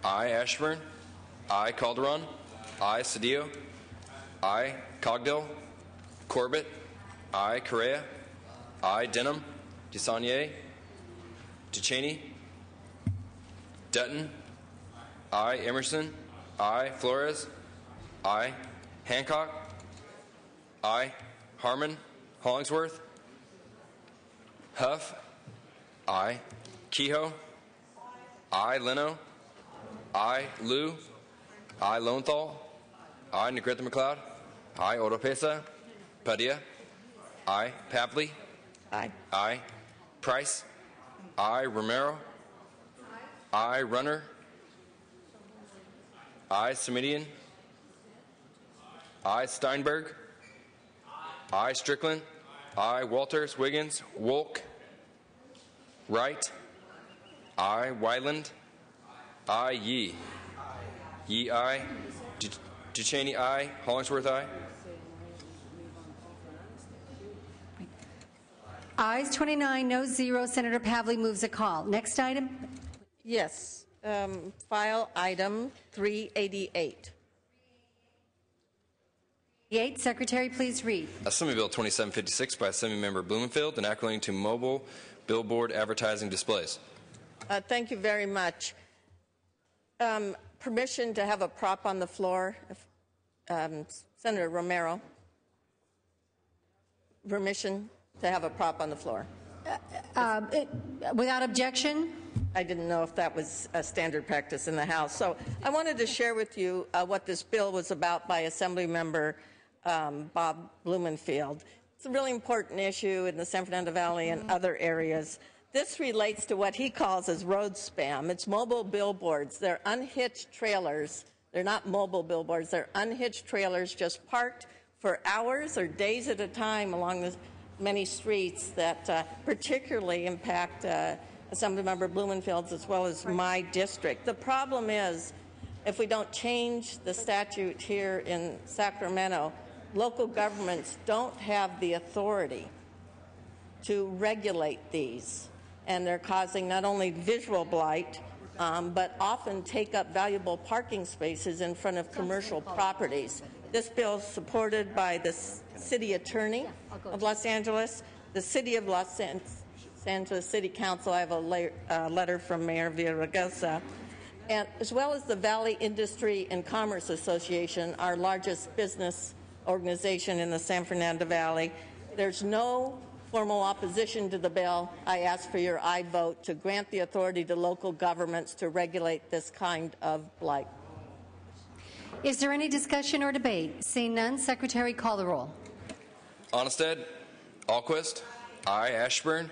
Aye. Ashburn. Aye. Calderon. Aye. Cedillo. Aye. Cogdill. Corbett. Aye. Correa. Aye. Denham. DeSaulnier. Duchesne. Dutton. Aye. Emerson. Aye. Flores. Aye. Hancock. Aye. Harmon. Hollingsworth. Huff. Aye. Kehoe. Aye. Leno. Aye. Liu. Aye. Lowenthal. Aye. Negrete McLeod. Aye. Oropesa. Padilla. Aye. Pavley. Aye. Aye. Price. Aye. Romero. I. Runner. I. Semidian. I. Steinberg. I. Strickland. I. Walters, Wiggins, Wolk, Wright. I. Wyland. I. Yee. Yee, I. Ducheney, I. Hollingsworth, I. Ayes 29, no 0. Senator Pavley moves a call. Next item. Yes. File item 388. Secretary, please read. Assembly Bill 2756 by Assemblymember Blumenfield, enacting to mobile billboard advertising displays. Thank you very much. Permission to have a prop on the floor. Senator Romero. Permission to have a prop on the floor. Without objection? I didn't know if that was a standard practice in the House. So I wanted to share with you what this bill was about by Assemblymember Bob Blumenfield. It's a really important issue in the San Fernando Valley and other areas. This relates to what he calls as road spam. It's mobile billboards. They're unhitched trailers. They're not mobile billboards. They're unhitched trailers just parked for hours or days at a time along the many streets that particularly impact Assemblymember Blumenfield's as well as my district. The problem is, if we don't change the statute here in Sacramento, local governments don't have the authority to regulate these. And they're causing not only visual blight, but often take up valuable parking spaces in front of commercial properties. This bill is supported by the City Attorney of Los Angeles, the City of Los Angeles City Council. I have a letter from Mayor Villaraigosa, and as well as the Valley Industry and Commerce Association, our largest business organization in the San Fernando Valley. There's no formal opposition to the bill. I ask for your aye vote to grant the authority to local governments to regulate this kind of blight. Is there any discussion or debate? Seeing none, Secretary, call the roll. Onnested, Alquist, I. Ashburn,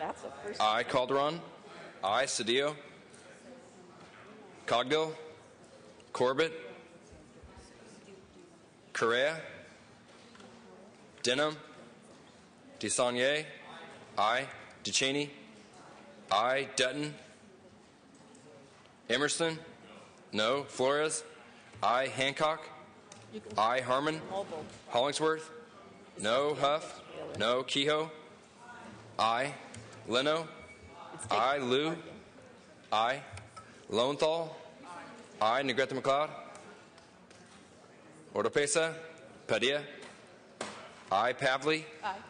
I. Calderon, I. Cedillo, Cogdill, Corbett, Correa, Denham, DeSaulnier, I. Ducheney, I. Dutton, Emerson, no. Flores, I. Hancock, I. Harmon, Hollingsworth, no. Huff, no. Kehoe, I. Leno, I. Liu, I. Lowenthal, I. Negrete McLeod, Ordopesa, Padilla, I. Pavley,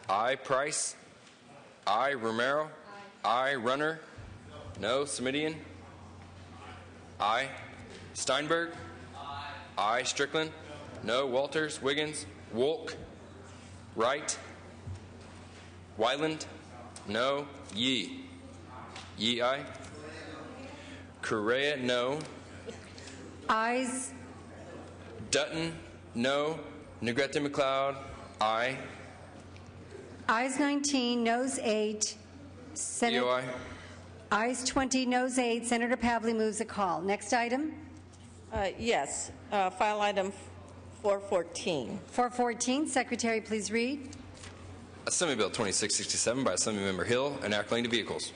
I. Price, I. Romero, I. Runner, no. Semidian, I. Steinberg, I. Strickland, no. Walters, Wiggins, Wolk, Wright, Wyland, no. Yee. Yee, aye. Correa, no. Ayes. Dutton, no. Negrete McLeod, aye. Ayes 19, noes 8. EOI. Ayes 20, noes 8. Senator Pavley moves a call. Next item. Yes. File item 414. 414. Secretary, please read. Assembly Bill 2667 by Assemblymember Hill, enacting to vehicles.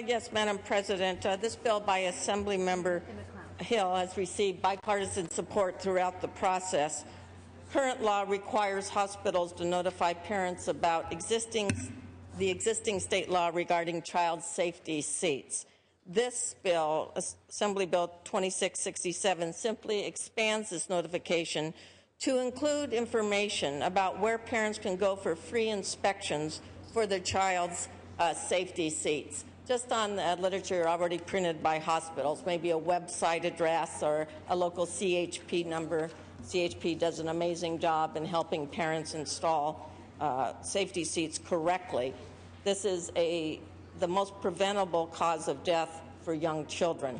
Yes, Madam President. This bill by Assemblymember Hill has received bipartisan support throughout the process. Current law requires hospitals to notify parents about the existing state law regarding child safety seats. This bill, Assembly Bill 2667, simply expands this notification to include information about where parents can go for free inspections for their child's safety seats. Just on literature already printed by hospitals, maybe a website address or a local CHP number. CHP does an amazing job in helping parents install safety seats correctly. This is the most preventable cause of death for young children.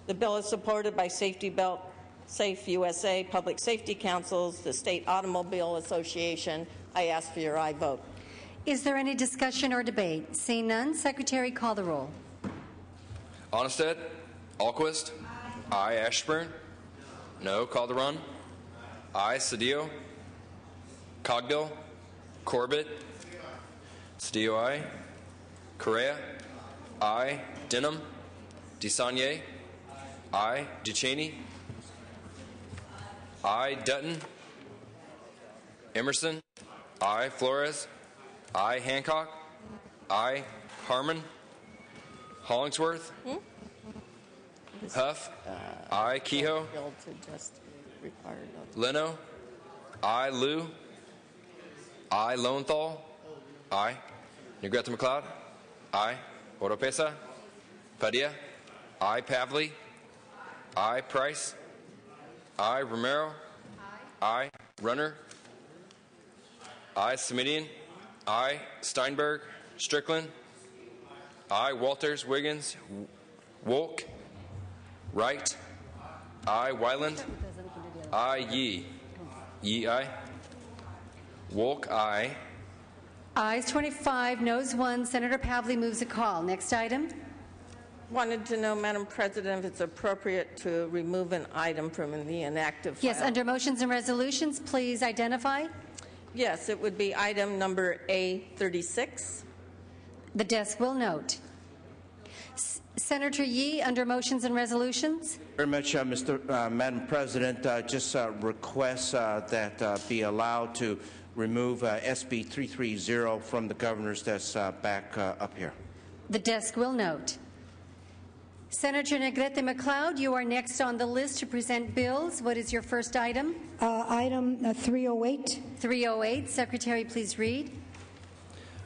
The bill is supported by Safety Belt, Safe USA, Public Safety Councils, the State Automobile Association. I ask for your aye vote. Is there any discussion or debate? Seeing none, Secretary, call the roll. Onnested. Alquist. I. Ashburn. No. Calderon. I. Cedillo. Cogdill. Corbett. Cedillo, I. Correa. I. Denham. DeSaulnier. I. Ducheney. I. Dutton. Emerson. I. Flores. I. Hancock. I. Harmon. Hollingsworth. Huff. I. Kehoe. Bill to just require adult. Leno. I. Liu. I. Lowenthal. I. Negrete McLeod. I. Oropesa. Padilla. I. Pavley. I. Price. I. Romero. I. Runner. I. Semidian. I. Steinberg. Strickland. I. Walters. Wiggins. Wolk. Wright. I. Wyland. I. Yee. Yee, I. Wolk, I. Ayes 25, noes 1. Senator Pavley moves a call. Next item. Wanted to know, Madam President, if it's appropriate to remove an item from the inactive Yes, file. under motions and resolutions, please identify. Yes, it would be item number A36. The desk will note. Senator Yee, under motions and resolutions. Very much, Madam President. Just request that be allowed to remove SB 330 from the governor's desk back up here. The desk will note. Senator Negrete McLeod, you are next on the list to present bills. What is your first item? Item 308. 308. Secretary, please read.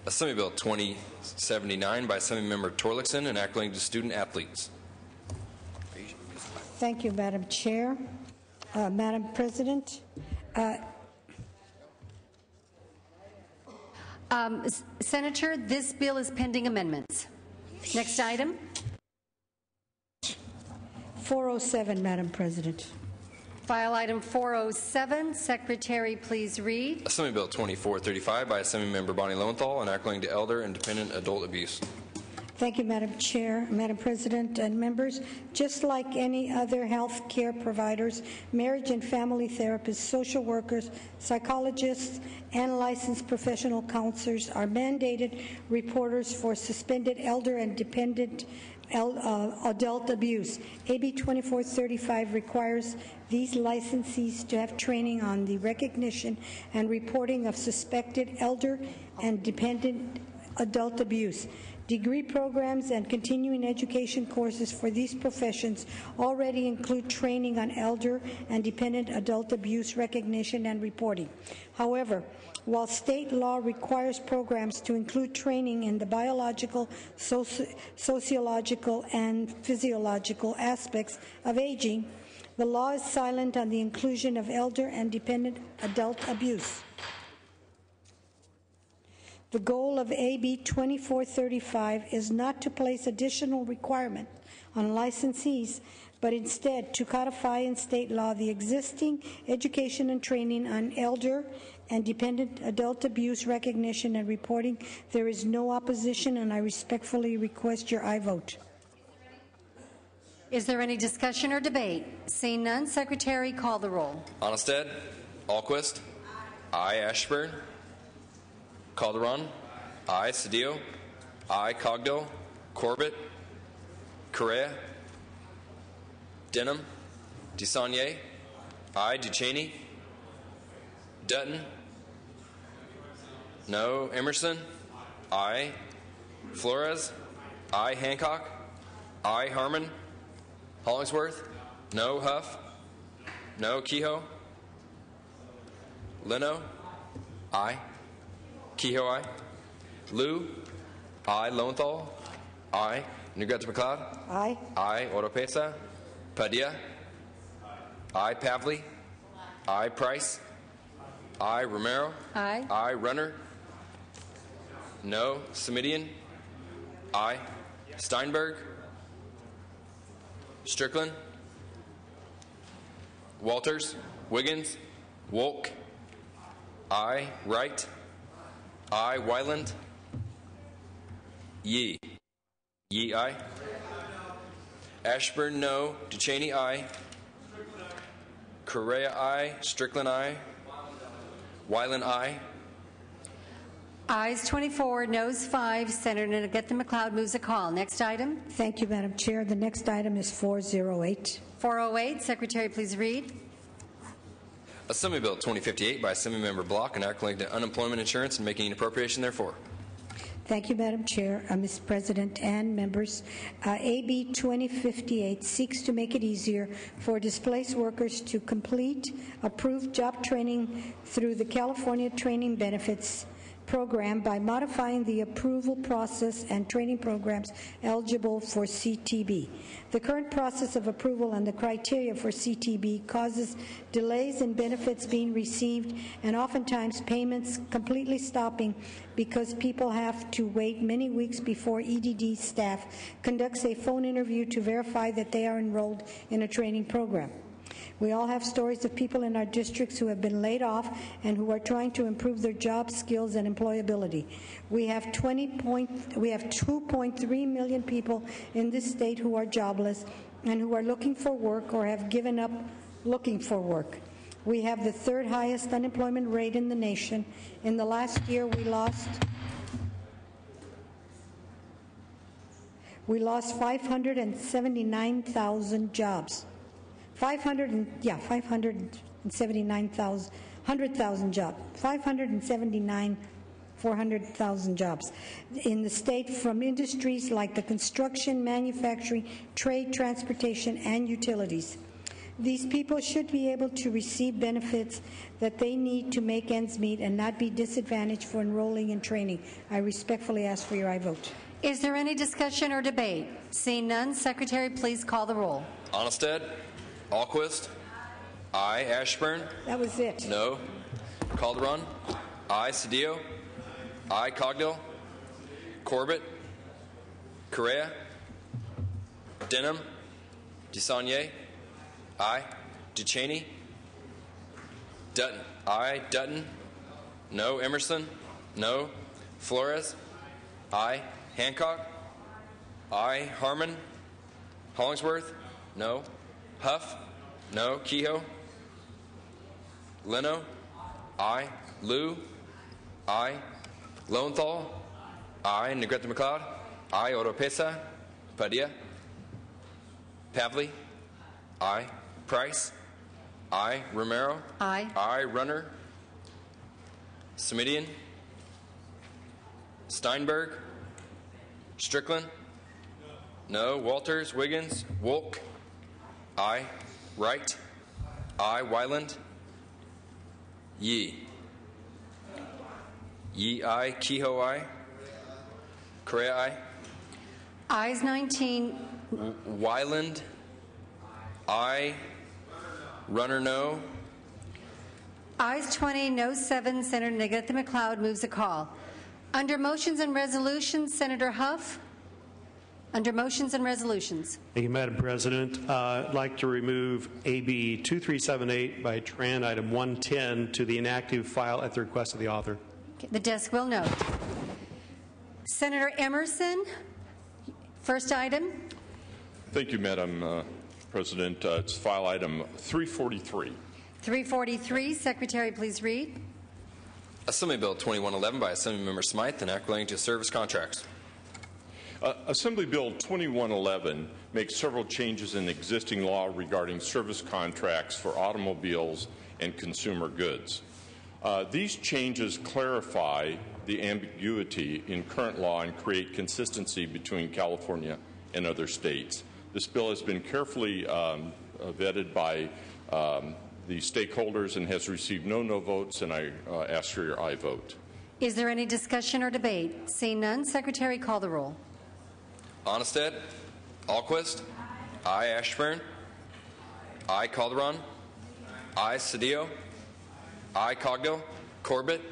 Assembly Bill 2079 by Assemblymember Torlakson, enacting to student athletes. Thank you, Madam Chair. Madam President, Senator, this bill is pending amendments. Next item. 407, Madam President. File item 407. Secretary, please read. Assembly Bill 2435 by Assemblymember Bonnie Lowenthal, enacting to elder and dependent adult abuse. Thank you, Madam Chair, Madam President, and members. Just like any other health care providers, marriage and family therapists, social workers, psychologists, and licensed professional counselors are mandated reporters for suspended elder and dependent adult abuse. AB 2435 requires these licensees to have training on the recognition and reporting of suspected elder and dependent adult abuse. Degree programs and continuing education courses for these professions already include training on elder and dependent adult abuse recognition and reporting. However, while state law requires programs to include training in the biological, sociological, and physiological aspects of aging, the law is silent on the inclusion of elder and dependent adult abuse. The goal of AB 2435 is not to place additional requirement on licensees, but instead to codify in state law the existing education and training on elder and dependent adult abuse recognition and reporting. There is no opposition, and I respectfully request your aye vote. Is there any discussion or debate? Seeing none, Secretary, call the roll. Onnested. Alquist. I. Ashburn. Calderon. I. Cedillo. I. Cogdill. Corbett. Correa. Denham. DeSaulnier. I. Ducheney. Dutton. No. Emerson. I. Flores. I. Hancock. I. Harmon. Hollingsworth. No. Huff. No. Kehoe. Leno. I. Kehoe, I. Liu. I. Lowenthal. I. Negrete McLeod. Aye. I. Oropesa. Padilla. I. Pavley. I. Price. I. Romero. Aye. I. Runner. No. Semidian. I. Steinberg. Strickland. Walters. Wiggins. Wolk. I. Wright. I. Wyland. Yee. Yee, I. Ashburn, no. DeCheney, aye. Correa, aye. Strickland, aye. Wyland, aye. Ayes 24, noes 5. Senator Negetta McLeod moves a call. Next item. Thank you, Madam Chair. The next item is 408. 408. Secretary, please read. Assembly Bill 2058 by Assemblymember Block, an act relating to unemployment insurance and making an appropriation therefore. Thank you, Madam Chair, Mr. President, and members. AB 2058 seeks to make it easier for displaced workers to complete approved job training through the California Training Benefits Program by modifying the approval process and training programs eligible for CTB. The current process of approval and the criteria for CTB causes delays in benefits being received and oftentimes payments completely stopping because people have to wait many weeks before EDD staff conducts a phone interview to verify that they are enrolled in a training program. We all have stories of people in our districts who have been laid off and who are trying to improve their job skills and employability. We have 2.3 million people in this state who are jobless and who are looking for work or have given up looking for work. We have the third highest unemployment rate in the nation. In the last year, we lost 579,000 jobs. 579,000 jobs. 400,000 jobs in the state from industries like the construction, manufacturing, trade, transportation, and utilities. These people should be able to receive benefits that they need to make ends meet and not be disadvantaged for enrolling in training. I respectfully ask for your aye vote. Is there any discussion or debate? Seeing none, Secretary, please call the roll. Onnested, Alquist, aye. Ashburn, That was it. no. Calderon, aye. Cedillo, aye. Cogdill, Corbett, Correa, Denham, DeSaulnier, aye. DeCheney, Dutton, aye. Dutton, no. Emerson, no. Flores, aye. Hancock, aye. Harmon, Hollingsworth, no. Huff, no. Kehoe, Leno, aye. Liu, aye. Lowenthal, aye. Negrete McLeod, aye. Oropesa, Padilla, Pavley, aye. Price, aye. Romero, Aye. aye. Runner, Semidian, Steinberg, Strickland, no. Walters, Wiggins, Wolk, aye. Wright, aye. Wyland, Yee, aye. Kehoe, aye. Correa, aye. Ayes 19, Wyland, aye. Runner, no. ayes 20, no 7. Senator Negetta McLeod moves a call. Under motions and resolutions, Senator Huff. Under motions and resolutions. Thank you, Madam President. I'd like to remove AB 2378 by Tran item 110 to the inactive file at the request of the author. Okay, the desk will note. Senator Emerson, first item. Thank you, Madam President. It's file item 343. 343. Secretary, please read. Assembly Bill 2111 by Assemblymember Smythe, an act relating to service contracts. Assembly Bill 2111 makes several changes in existing law regarding service contracts for automobiles and consumer goods. These changes clarify the ambiguity in current law and create consistency between California and other states. This bill has been carefully vetted by the stakeholders and has received no votes, and I ask for your aye vote. Is there any discussion or debate? Seeing none, Secretary, call the roll. Onnested, Alquist, aye. Ashburn, aye. Calderon, aye. Cedillo, aye. Cogdill, Corbett,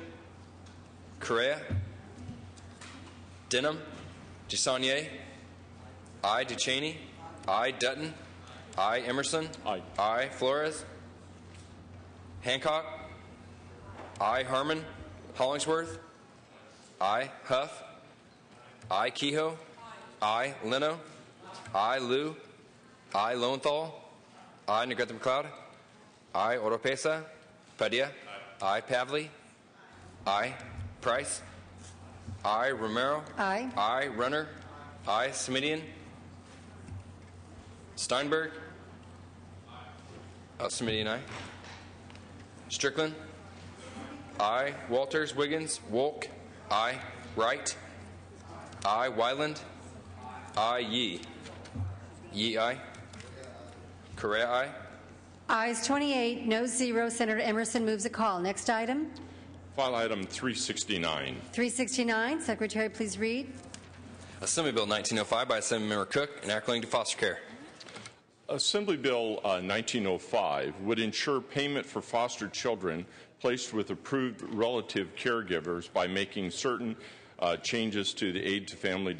Correa, Denham, DeSaulnier, aye. DeCheney, aye. Dutton, aye. Emerson, Aye. Aye. Flores, Hancock, aye. Harmon, Hollingsworth, aye. Huff, aye. Kehoe, aye. Leno, aye. Liu, I. Lowenthal. I. Negrete McLeod. I. Oropesa. Padilla. I. Pavley. I. Price. I. Romero. Aye. I. Runner. I. Semidian. Steinberg. Semidian, aye. Strickland. I. Walters. Wiggins. Wolk. I. Wright. I. Wyland. I. Yee. Yee, aye. Correa, aye. Ayes 28, noes 0. Senator Emerson moves a call. Next item. File item 369. 369. Secretary, please read. Assembly Bill 1905 by Assemblymember Cook, enacting to foster care. Assembly Bill 1905 would ensure payment for foster children placed with approved relative caregivers by making certain changes to the aid to family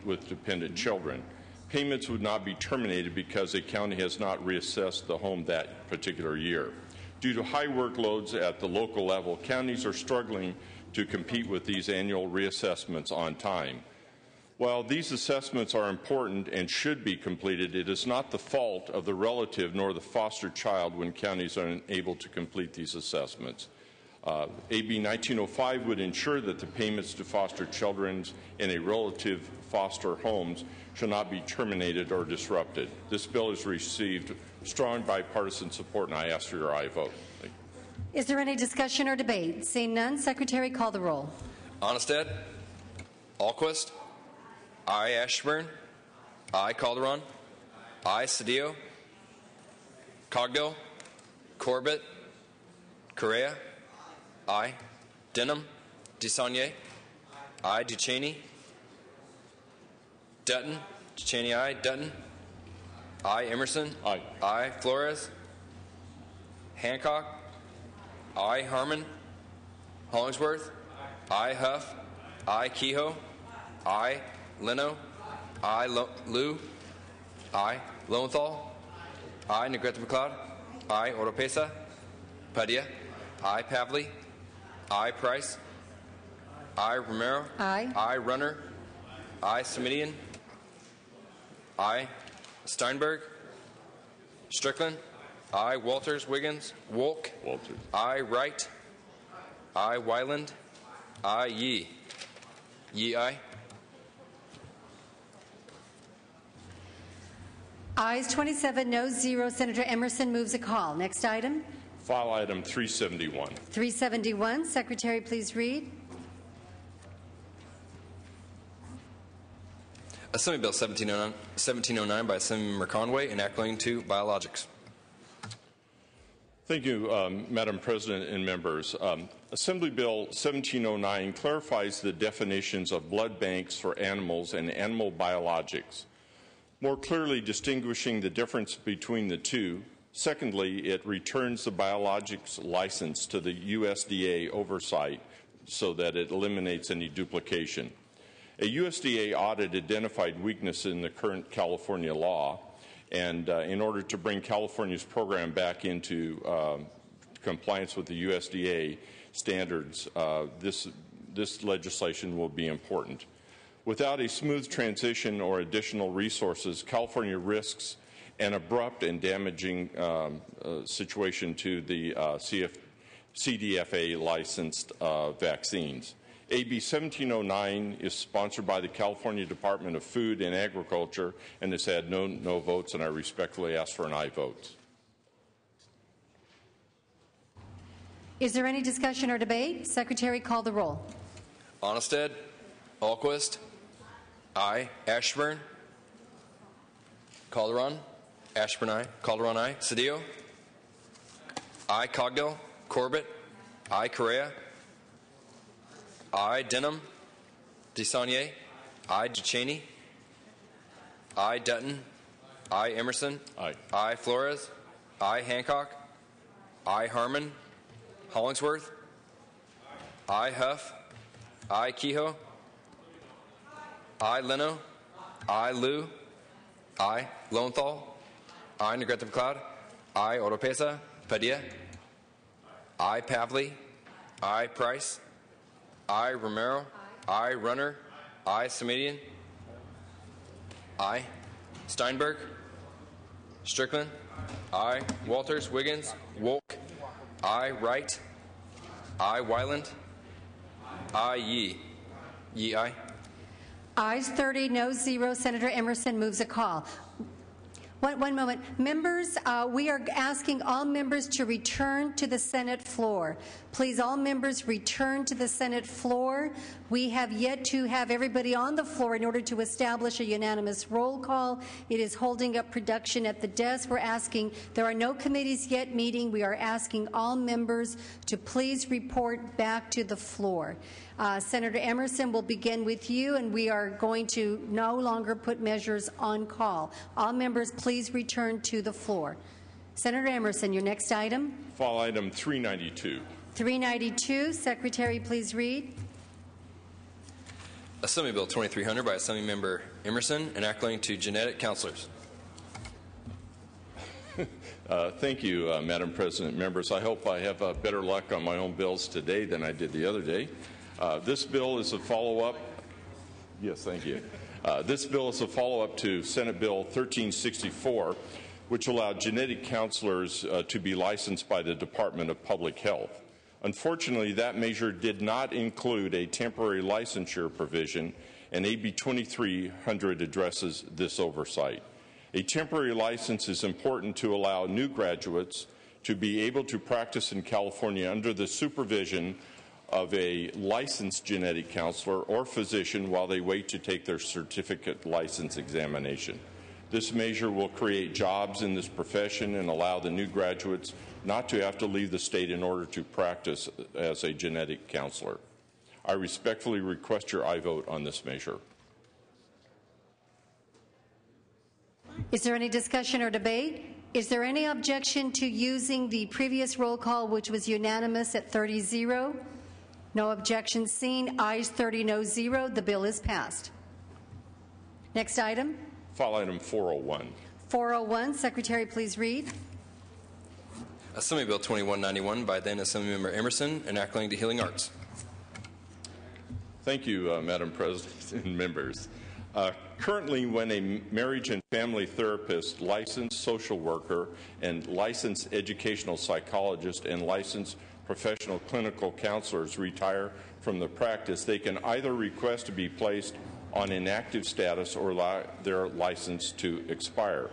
with dependent children. Payments would not be terminated because a county has not reassessed the home that particular year. Due to high workloads at the local level, counties are struggling to compete with these annual reassessments on time. While these assessments are important and should be completed, it is not the fault of the relative nor the foster child when counties are unable to complete these assessments. AB 1905 would ensure that the payments to foster children in a relative foster homes shall not be terminated or disrupted. This bill has received strong bipartisan support, and I ask for your aye vote. Is there any discussion or debate? Seeing none, Secretary, call the roll. Onnested. Alquist. I. Ashburn. I. Calderon. I. Cedillo. Cogdill. Corbett. Correa. I. Denham. DeSaulnier. I. Duchesne. Dutton. Duchesne, aye. Dutton. I. Emerson. Aye. I. Flores. Hancock. I. Harmon. Hollingsworth. I. Huff. I. Kehoe. I. Leno. I. Liu. I. Lowenthal. I. Negrete McLeod. I. Oropesa. Padilla. I. Pavley. I. Price. I. Romero. Aye. I. Runner. I. Semidian. I. Steinberg. Strickland. I. Walters. Wiggins. Wolk. Walters. I. Wright. I. Wyland. I. Yee. Yee, aye. Ayes 27, noes 0. Senator Emerson moves a call. Next item. File item 371. 371. Secretary, please read. Assembly Bill 1709 by Assemblymember Conway, enacting to biologics. Thank you, Madam President and members. Assembly Bill 1709 clarifies the definitions of blood banks for animals and animal biologics, more clearly distinguishing the difference between the two. Secondly, it returns the biologics license to the USDA oversight so that it eliminates any duplication. A USDA audit identified weakness in the current California law, and in order to bring California's program back into compliance with the USDA standards, this legislation will be important. Without a smooth transition or additional resources, California risks an abrupt and damaging situation to the CDFA licensed vaccines. AB 1709 is sponsored by the California Department of Food and Agriculture and has had no votes, and I respectfully ask for an aye vote. Is there any discussion or debate? Secretary, call the roll. Onnested. Alquist. Aye. Ashburn. Calderon. Ashburn, aye. Calderon, aye. Cedillo. Aye. Cogdill. Corbett. Aye. Correa. I. Denham. DeSaulnier. I. Duchesne. I. Dutton. I. Emerson. Aye. I. Flores. I. Hancock. I. Harmon. Hollingsworth. I. Huff. I. Kehoe. I. Leno. I. Liu. I. Lowenthal. I. Negrete McLeod. I. Oropesa. Padilla. I. Pavley. I. Price. I. Romero. I. Runner. I. Semidian. I. Steinberg. Strickland. Aye. Walters. Wiggins. Wolk. Aye. Wright. Aye. Wyland. Aye. Yee. Yee, aye. Ayes 30, no 0. Senator Emerson moves a call. One moment. Members, we are asking all members to return to the Senate floor. Please, all members, return to the Senate floor. We have yet to have everybody on the floor in order to establish a unanimous roll call. It is holding up production at the desk. We're asking, there are no committees yet meeting. We are asking all members to please report back to the floor. Senator Emerson, will begin with you, and we are going to no longer put measures on call. All members, please return to the floor. Senator Emerson, your next item. File item 392. 392. Secretary, please read. Assembly Bill 2300 by Assembly Member Emerson, enacting to genetic counselors. Thank you, Madam President. Members, I hope I have better luck on my own bills today than I did the other day. This bill is a follow-up. Yes, thank you. This bill is a follow-up to Senate Bill 1364, which allowed genetic counselors to be licensed by the Department of Public Health. Unfortunately, that measure did not include a temporary licensure provision, and AB 2300 addresses this oversight. A temporary license is important to allow new graduates to be able to practice in California under the supervision of a licensed genetic counselor or physician while they wait to take their certificate license examination. This measure will create jobs in this profession and allow the new graduates not to have to leave the state in order to practice as a genetic counselor. I respectfully request your aye vote on this measure. Is there any discussion or debate? Is there any objection to using the previous roll call, which was unanimous at 30-0? No objection seen. Ayes 30, no 0. The bill is passed. Next item. File item 401. 401. Secretary, please read. Assembly Bill 2191 by then Assembly Member Emerson, enacting to healing arts. Thank you, Madam President and members. Currently, when a marriage and family therapist, licensed social worker, and licensed educational psychologist and licensed professional clinical counselors retire from the practice, they can either request to be placed on inactive status or allow their license to expire.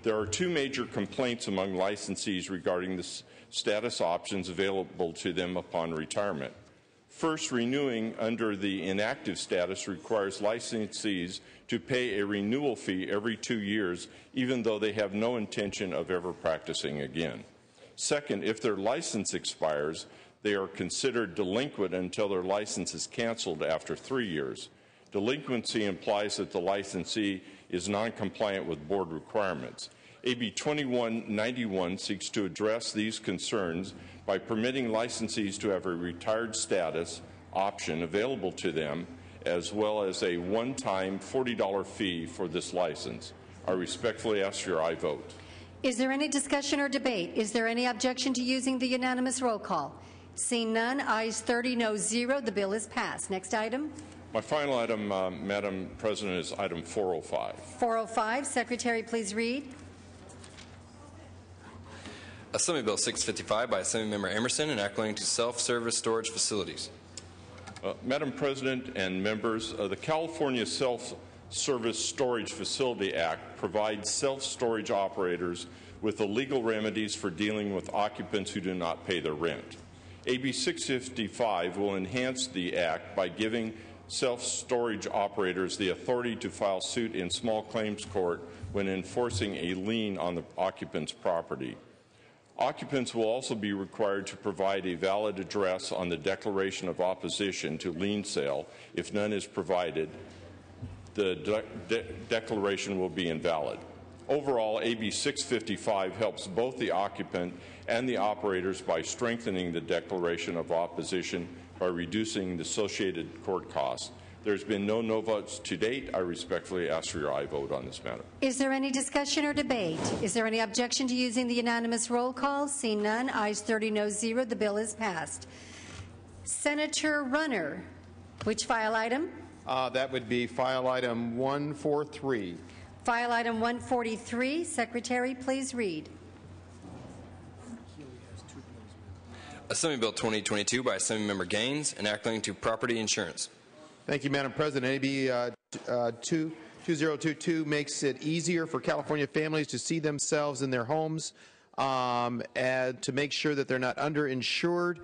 There are two major complaints among licensees regarding the status options available to them upon retirement. First, renewing under the inactive status requires licensees to pay a renewal fee every 2 years, even though they have no intention of ever practicing again. Second, if their license expires, they are considered delinquent until their license is canceled after 3 years. Delinquency implies that the licensee is non-compliant with board requirements. AB 2191 seeks to address these concerns by permitting licensees to have a retired status option available to them, as well as a one-time $40 fee for this license. I respectfully ask your aye vote. Is there any discussion or debate? Is there any objection to using the unanimous roll call? Seeing none, ayes 30, no 0. The bill is passed. Next item. My final item, Madam President, is item 405. 405. Secretary, please read. Assembly Bill 655 by Assembly Member Emerson, enacting to self-service storage facilities. Madam President and members, the California Self-Service Storage Facility Act provides self-storage operators with the legal remedies for dealing with occupants who do not pay their rent. AB 655 will enhance the act by giving self-storage operators the authority to file suit in small claims court when enforcing a lien on the occupant's property. Occupants will also be required to provide a valid address on the declaration of opposition to lien sale. If none is provided, the declaration will be invalid. Overall, AB 655 helps both the occupant and the operators by strengthening the declaration of opposition by reducing the associated court costs. There's been no votes to date. I respectfully ask for your aye vote on this matter. Is there any discussion or debate? Is there any objection to using the unanimous roll call? Seeing none, ayes 30, no 0. The bill is passed. Senator Runner, which file item? That would be file item 143. File item 143. Secretary, please read. Assembly Bill 2022 by Assemblymember Gaines, enacting to property insurance. Thank you, Madam President. AB 2022 makes it easier for California families to see themselves in their homes and to make sure that they're not underinsured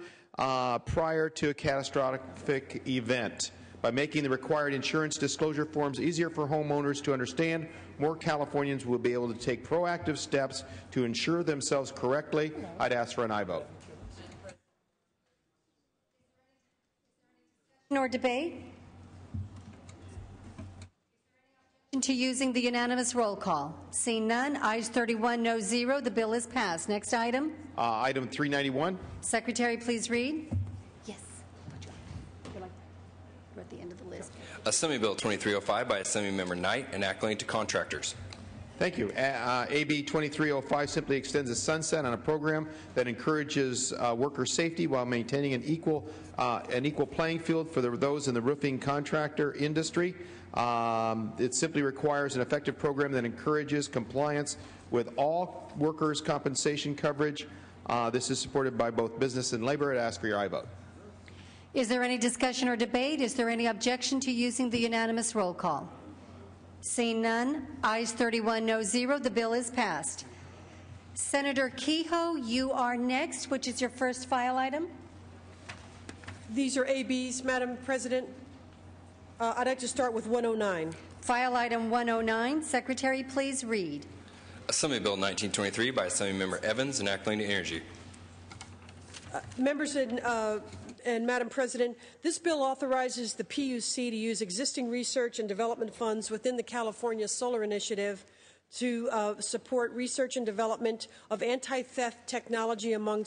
prior to a catastrophic event. By making the required insurance disclosure forms easier for homeowners to understand, more Californians will be able to take proactive steps to insure themselves correctly. I'd ask for an aye vote. Or debate? To using the unanimous roll call. Seeing none, ayes 31, no 0. The bill is passed. Next item. Item 391. Secretary, please read. Yes. We're at the end of the list. Assembly Bill 2305 by Assemblymember Knight, enacting to contractors. Thank you. AB 2305 simply extends a sunset on a program that encourages worker safety while maintaining an equal playing field for those in the roofing contractor industry. It simply requires an effective program that encourages compliance with all workers' compensation coverage. This is supported by both business and labor. I'd ask for your aye vote. Is there any discussion or debate? Is there any objection to using the unanimous roll call? Seeing none, ayes 31, no 0. The bill is passed. Senator Kehoe, you are next. Which is your first file item? These are ABs, Madam President. I'd like to start with 109. File item 109. Secretary, please read. Assembly Bill 1923 by Assemblymember Evans, enacting to energy. Members and Madam President, this bill authorizes the PUC to use existing research and development funds within the California Solar Initiative to support research and development of anti-theft technology among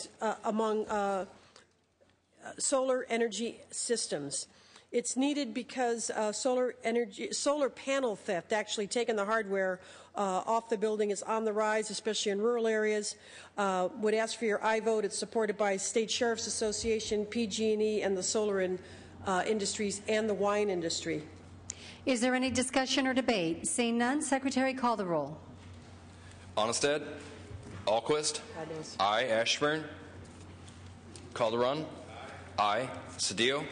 solar energy systems. It's needed because solar panel theft, actually taking the hardware off the building, is on the rise, especially in rural areas. Would ask for your aye vote. It's supported by State Sheriff's Association, PG&E, and the solar industries and the wine industry. Is there any discussion or debate? Seeing none, Secretary, call the roll. Onnested, Alquist, aye. Ashburn, Calderon, aye. Cedillo,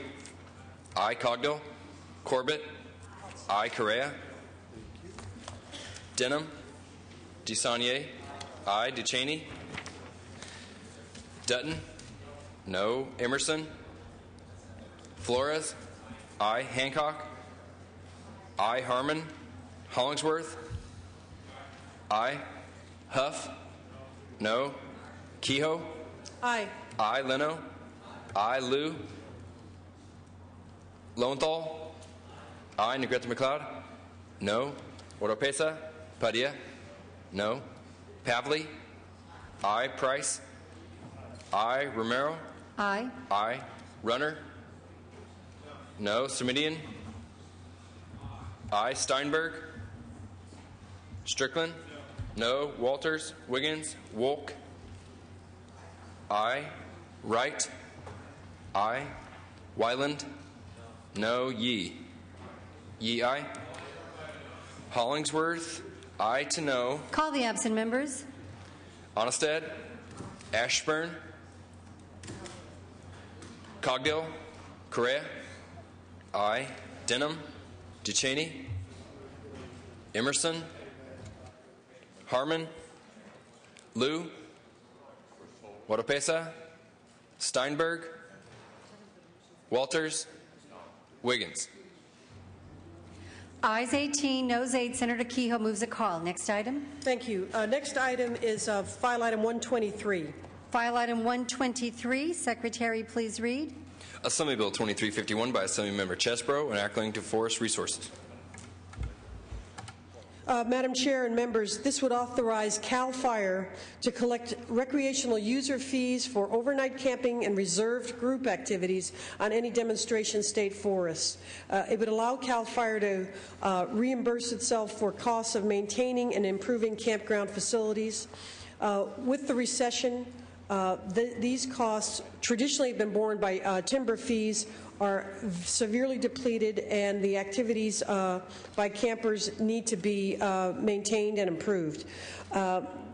aye. Cogdill, Corbett, aye. Correa, Denham, DeSaulnier, aye. Ducheney, Dutton, no. Emerson, Flores, aye. Hancock, aye. Harmon, Hollingsworth, aye. Huff, no. Kehoe, aye. Aye. Leno, aye. Liu, Lowenthal, aye. Negrete McLeod, no. Oropesa, Padilla, no. Pavley, aye. Price, aye. Romero, aye. Aye. Runner, no. Sirmidian, aye. Steinberg, Strickland, no. Walters, Wiggins, Wolk, aye. Wright, aye. Wyland, no. Yee, aye. Hollingsworth, aye to no. Call the absent members. Onnested, Ashburn, Cogdill, Correa, aye. Denham, Ducheney, Emerson, Harmon, Liu, Oropesa, Steinberg, Walters, Wiggins. Ayes 18, noes 8. Senator Kehoe moves a call. Next item. Thank you. Next item is file item 123. File item 123. Secretary, please read. Assembly Bill 2351 by Assemblymember Chesbro, enacting to forest resources. Madam Chair and members, this would authorize CAL FIRE to collect recreational user fees for overnight camping and reserved group activities on any demonstration state forests. It would allow CAL FIRE to reimburse itself for costs of maintaining and improving campground facilities. With the recession, These costs traditionally have been borne by timber fees, are severely depleted, and the activities by campers need to be maintained and improved.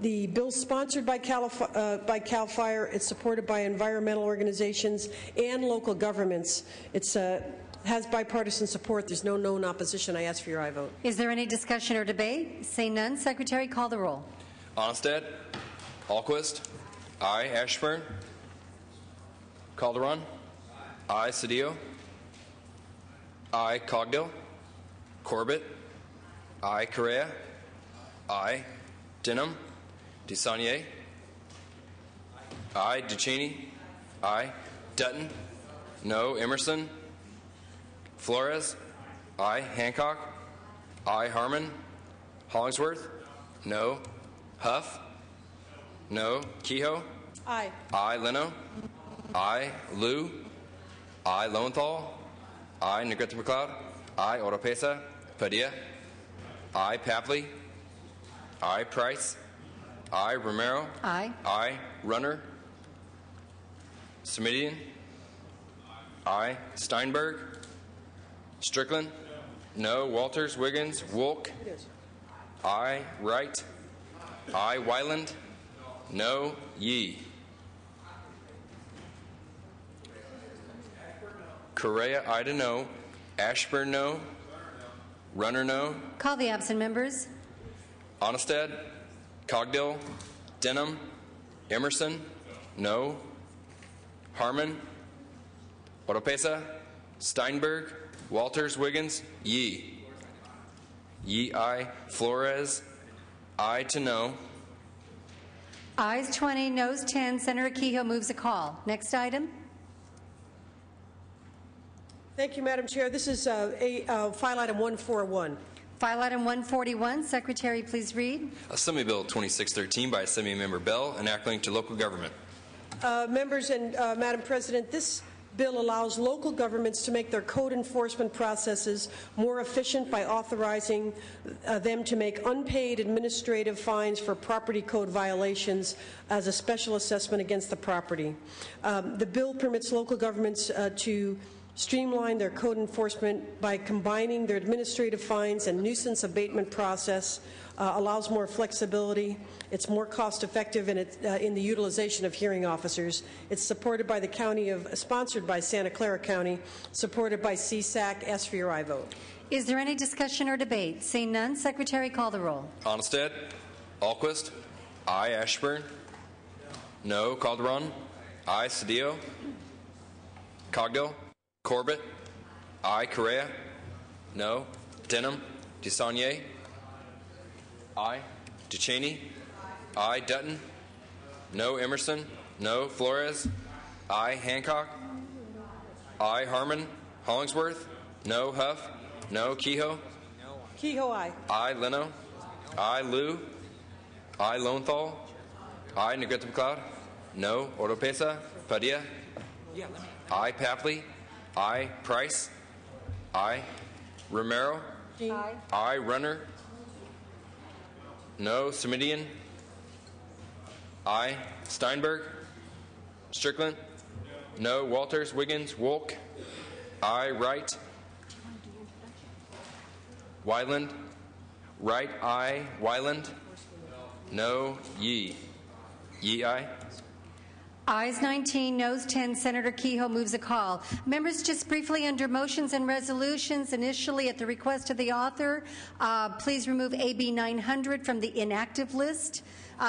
The bill is sponsored by CAL FIRE. It's supported by environmental organizations and local governments. It's has bipartisan support. There's no known opposition. I ask for your aye vote. Is there any discussion or debate? Seeing none, Secretary, call the roll. Onnested. Alquist. Aye. Ashburn. Calderon. Aye. Cedillo. Aye. Cogdill. Corbett. Aye. Correa. Aye. Denham. DeSaulnier. Aye. DeCheney. Aye. Dutton. No. Emerson. Flores. Aye. Hancock. Aye. Harmon. Hollingsworth. No. Huff. No. Kehoe. Aye. Aye. Leno. Aye. Liu. Aye. Lowenthal. Aye. Negrete McLeod. Aye. Oropesa. Padilla. Aye. Papley. Aye. Price. Aye. Romero. Aye. Aye. Runner. Semidian. Aye. Steinberg. Strickland. No. Walters. Wiggins. Wolk. Aye. Wright. Aye. Wyland. No. Yee. Correa. Aye to no. Ashburn. No. Runner. No. Call the absent members. Onnested. Cogdill. Denham. Emerson. No. Harmon. Oropesa. Steinberg. Walters. Wiggins. Yee. Yee. Aye. Flores. Aye to no. Ayes 20, noes 10. Senator Kehoe moves a call. Next item. Thank you, Madam Chair. This is file item 141. File item 141. Secretary, please read. Assembly Bill 2613 by Assembly Member Bell, enacting to local government. Members and Madam President, this bill allows local governments to make their code enforcement processes more efficient by authorizing them to make unpaid administrative fines for property code violations as a special assessment against the property. The bill permits local governments to streamline their code enforcement by combining their administrative fines and nuisance abatement process, allows more flexibility. It's more cost-effective in the utilization of hearing officers. It's supported by the county sponsored by Santa Clara County, supported by CSAC. Ask for your aye vote. Is there any discussion or debate? Seeing none, Secretary, call the roll. Onnested. Alquist. Aye. Ashburn. No. Calderon. Aye. Cedillo. Cogdill. Corbett. Aye. Correa. No. Denham. DeSaulnier. Aye. DeCheney. Aye. Dutton. No. Emerson. No. Flores. Aye. Hancock. Aye. Harmon. Hollingsworth. No. Huff. No. Kehoe. Kehoe, aye. Aye. Leno. Aye. Liu. Aye. Lowenthal. Aye. Negrete McLeod. No. Oropesa. Padilla. Aye. Papley. Aye. Price. Aye. Romero. Aye. Aye. Runner. No. Semidian. Aye. Steinberg. Strickland. No. Walters. Wiggins. Wolk. Aye. Wright. Wyland. Wright. Aye. Wyland. No. Yee. Yee. Aye. Ayes 19, noes 10. Senator Kehoe moves a call. Members, just briefly under motions and resolutions, initially at the request of the author, please remove AB 900 from the inactive list.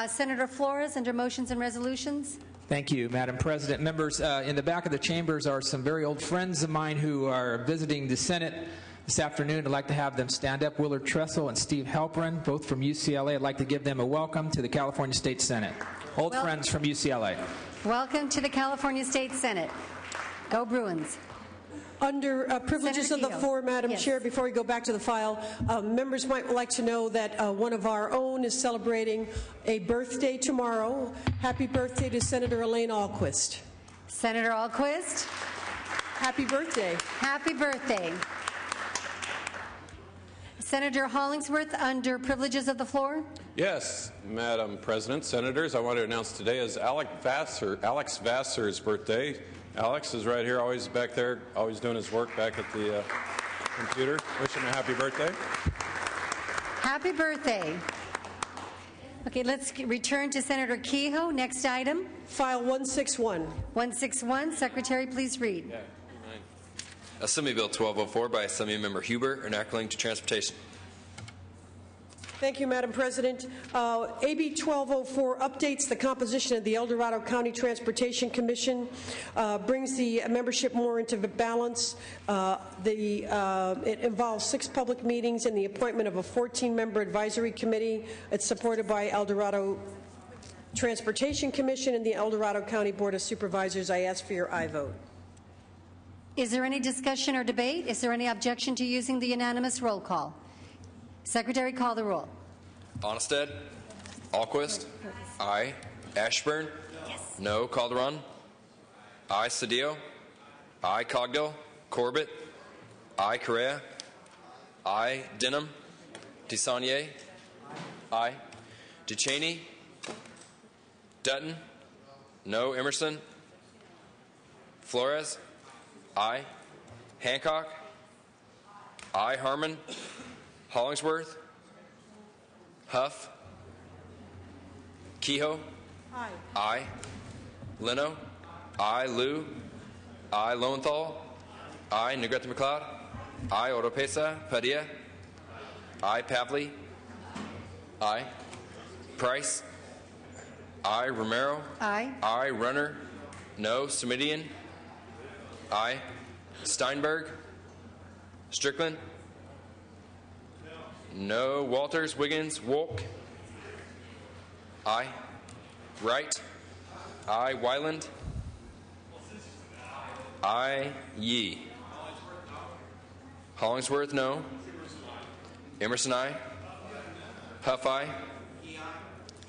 Senator Flores, under motions and resolutions. Thank you, Madam President. Members, in the back of the chambers are some very old friends of mine who are visiting the Senate this afternoon. I'd like to have them stand up. Willard Tressel and Steve Halperin, both from UCLA. I'd like to give them a welcome to the California State Senate. Old friends from UCLA. Welcome to the California State Senate. Go Bruins. Under privileges of the floor, Madam Chair, before we go back to the file, members might like to know that one of our own is celebrating a birthday tomorrow. Happy birthday to Senator Elaine Alquist. Senator Alquist. Happy birthday. Happy birthday. Senator Hollingsworth, under privileges of the floor. Yes, Madam President, Senators, I want to announce today is Alex Vassar's birthday. Alex is right here, always back there, always doing his work back at the computer. Wish him a happy birthday. Happy birthday. Okay, let's return to Senator Kehoe. Next item. File 161. 161. Secretary, please read. Yeah. Assembly Bill 1204 by Assembly Member Huber, enacting to transportation. Thank you, Madam President. AB 1204 updates the composition of the El Dorado County Transportation Commission, brings the membership more into balance. It involves 6 public meetings and the appointment of a 14-member advisory committee. It's supported by El Dorado Transportation Commission and the El Dorado County Board of Supervisors. I ask for your aye vote. Is there any discussion or debate? Is there any objection to using the unanimous roll call? Secretary, call the roll. Onnested? Alquist? Aye. Ashburn? Yes. No. Calderon? Aye. Cedillo? Aye. Cogdill? Corbett? Aye. Correa? Aye. Denham? DeSaulnier? Aye. DeChaney? Dutton? No. Emerson? Flores? Aye. Hancock? Aye. Harmon? Hollingsworth? Huff? Kehoe? Aye. Aye. Leno? Aye. Liu? Aye. Lowenthal? Aye. Negrete McLeod? Aye. Oropesa? Padilla? Aye. Pavley? Aye. Price? Aye. Romero? Aye. Aye. Runner? No. Semidian? Aye. Steinberg? Strickland? No. Walters? Wiggins? Wolk? Aye. Wright? Aye. Wyland? Aye. Yee. Hollingsworth? No. Emerson? Aye. Huff? Aye.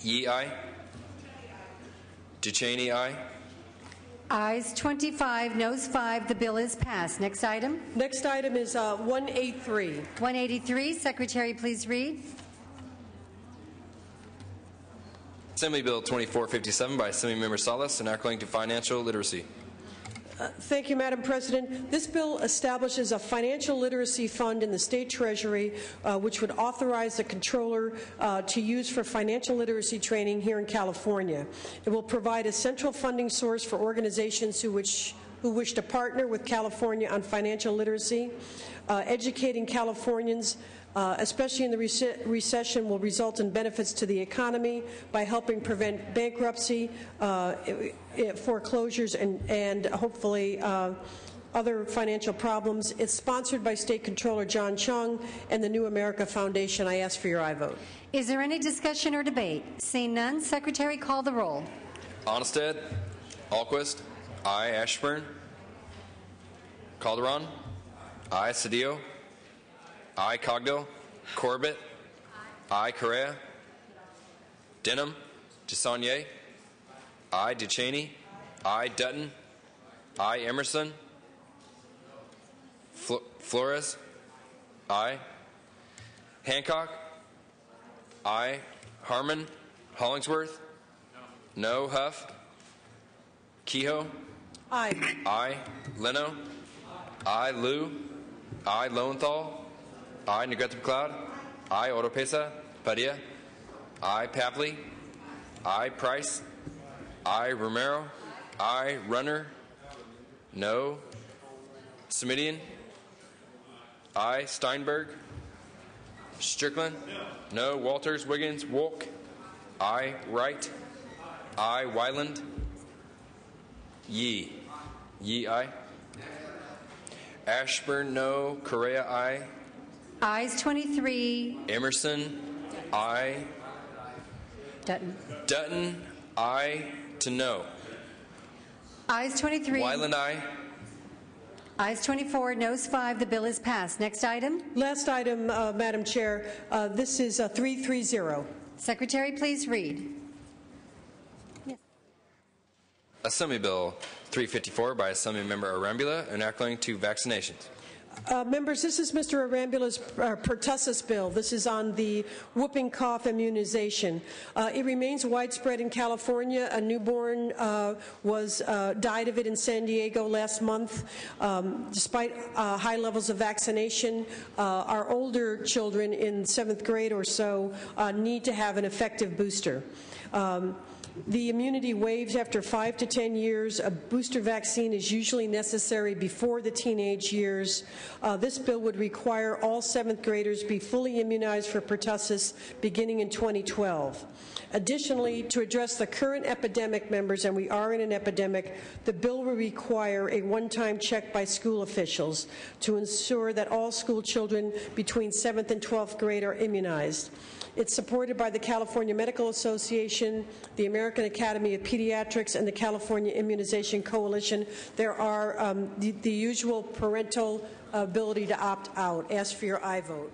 Yee? Aye. DeChaney? Aye. Ayes 25, noes 5. The bill is passed. Next item. Next item is 183. 183. Secretary, please read. Assembly Bill 2457 by Assembly Member Salas, enacting to financial literacy. Thank you, Madam President. This bill establishes a financial literacy fund in the state treasury, which would authorize the controller to use for financial literacy training here in California. It will provide a central funding source for organizations who wish to partner with California on financial literacy. Educating Californians, especially in the recession, will result in benefits to the economy by helping prevent bankruptcy, foreclosures, and hopefully other financial problems. It's sponsored by State Controller John Chung and the New America Foundation. I ask for your aye vote. Is there any discussion or debate? Seeing none, Secretary, call the roll. Onnested? Alquist? Aye. Ashburn? Calderon? Aye. Cedillo? Aye. Cogdill? Corbett? Aye. Correa? Denham? DeSaulnier? Aye. DeChaney? Aye. Dutton? Aye. Emerson? Flores? Aye. Hancock? Aye. Harmon? Hollingsworth? No. Huff? Kehoe? Aye. Aye. Leno? Aye. Liu? Aye. Lowenthal? Aye. Negrete McLeod? Aye. Oropesa? Padilla? Aye. Pavley? Aye. Price? Aye. Romero? Aye. Runner? No. Semidian? Aye. Steinberg? Strickland? No. Walters? Wiggins? Wolk? Aye. Wright? Aye. Wyland? Yee? Yee? Aye. Ashburn? No. Correa? Aye. Ayes 23. Emerson? Aye. Dutton. Dutton? Aye to no. Ayes 23. Wyland? Aye. Ayes 24, noes 5. The bill is passed. Next item. Last item, Madam Chair. This is 330. Secretary, please read. Yes. Assembly Bill 354 by Assembly Member Arambula, enacting to vaccinations. Members, this is Mr. Arambula's pertussis bill. This is on the whooping cough immunization. It remains widespread in California. A newborn died of it in San Diego last month. Despite high levels of vaccination, our older children in 7th grade or so need to have an effective booster. The immunity waves after 5 to 10 years. A booster vaccine is usually necessary before the teenage years. This bill would require all 7th graders be fully immunized for pertussis beginning in 2012. Additionally, to address the current epidemic, members, and we are in an epidemic, the bill will require a one-time check by school officials to ensure that all school children between 7th and 12th grade are immunized. It's supported by the California Medical Association, the American Academy of Pediatrics, and the California Immunization Coalition. There are the usual parental ability to opt out. Ask for your aye vote.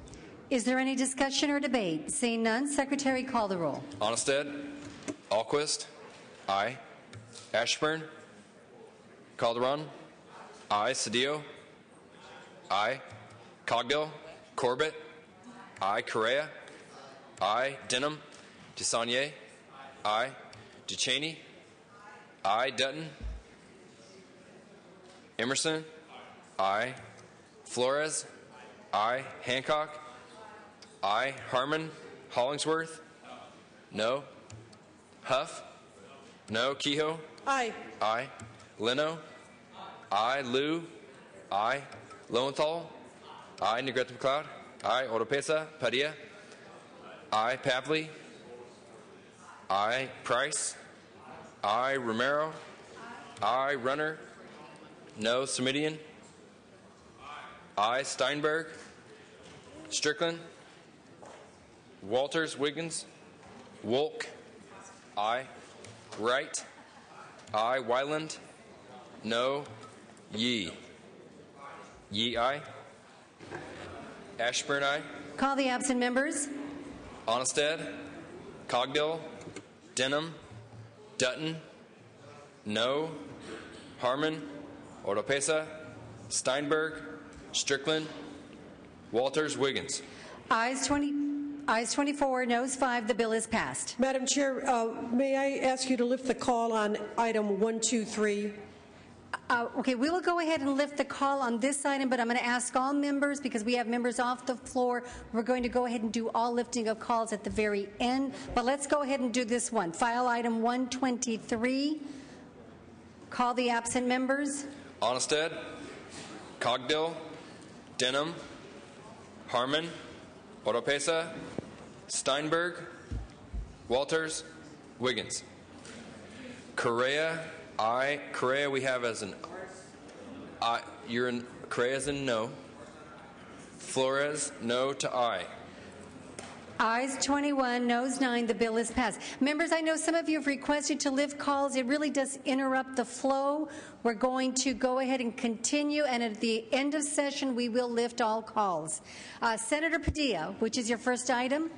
Is there any discussion or debate? Seeing none, Secretary, call the roll. Onnested, Alquist, aye. Ashburn, Calderon, aye. Cedillo, aye. Cogdill, Corbett, aye. Correa, aye. Denham, DeSaulnier, aye. Ducheney, aye. Dutton, Emerson, aye. Flores, aye. Hancock, aye. Harmon, Hollingsworth, no. Huff, no. Kehoe, aye. Aye. Leno, aye. Liu, aye. Lowenthal, aye. Negrete McLeod, aye. Oropesa, Padilla, aye. Pavley, aye. Price, aye. Romero, aye. Runner, no. Semidian, aye. Steinberg, Strickland, Walters, Wiggins, Wolk, aye. Wright, aye. Wyland, no. Yee, aye. Ashburn, aye. Call the absent members. Onnested, Cogdill, Denham, Dutton, no. Harmon, Oropesa, Steinberg, Strickland, Walters, Wiggins. Ayes 24, noes 5. The bill is passed. Madam Chair, may I ask you to lift the call on item 123? Okay, we will go ahead and lift the call on this item, but I'm going to ask all members, because we have members off the floor, we're going to go ahead and do all lifting of calls at the very end. But let's go ahead and do this one. File item 123. Call the absent members. Onnested, Cogdill, Denham, Harmon, Oropesa, Steinberg, Walters, Wiggins. Correa, aye. Correa we have as an aye. Correa is in no. Flores, no to aye. Ayes 21, noes 9. The bill is passed. Members, I know some of you have requested to lift calls. It really does interrupt the flow. We're going to go ahead and continue, and at the end of session, we will lift all calls. Senator Padilla, which is your first item?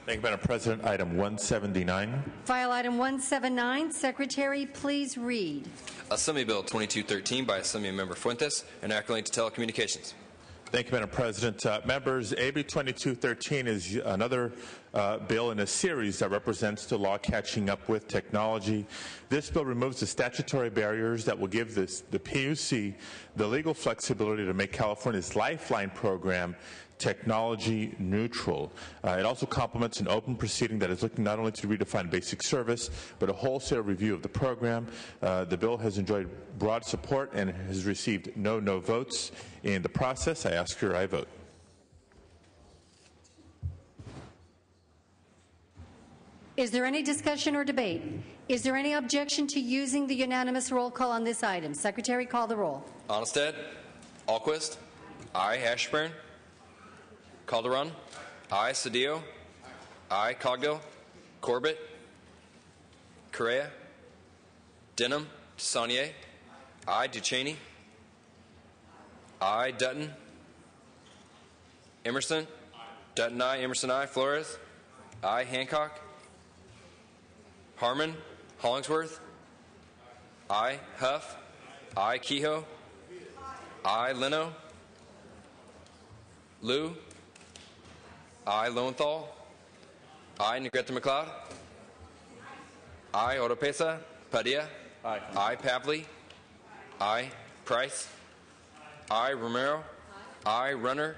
Thank you, Madam President. Item 179. File item 179. Secretary, please read. Assembly Bill 2213 by Assembly Member Fuentes, enacting to telecommunications. Thank you, Madam President. Members, AB 2213 is another bill in a series that represents the law catching up with technology. This bill removes the statutory barriers that will give the PUC the legal flexibility to make California's Lifeline program technology neutral. It also complements an open proceeding that is looking not only to redefine basic service, but a wholesale review of the program. The bill has enjoyed broad support and has received no votes in the process. I ask for your aye vote. Is there any discussion or debate? Is there any objection to using the unanimous roll call on this item? Secretary, call the roll. Onnested, Alquist, aye. Ashburn, Calderon, aye. Cedillo, aye. Cogdill, Corbett, Correa, Denham, DeSaulnier, aye. Ducheney, aye. Dutton, Emerson, Dutton, aye. Emerson, aye. Flores, aye. Hancock, Harmon, Hollingsworth, aye. Huff, aye. Kehoe, I, Leno. Lou. I, Lowenthal. I, Negrete McLeod. I, Oropesa. Padilla. Aye. I, Pavley. I, Price. I, Romero. I, Runner.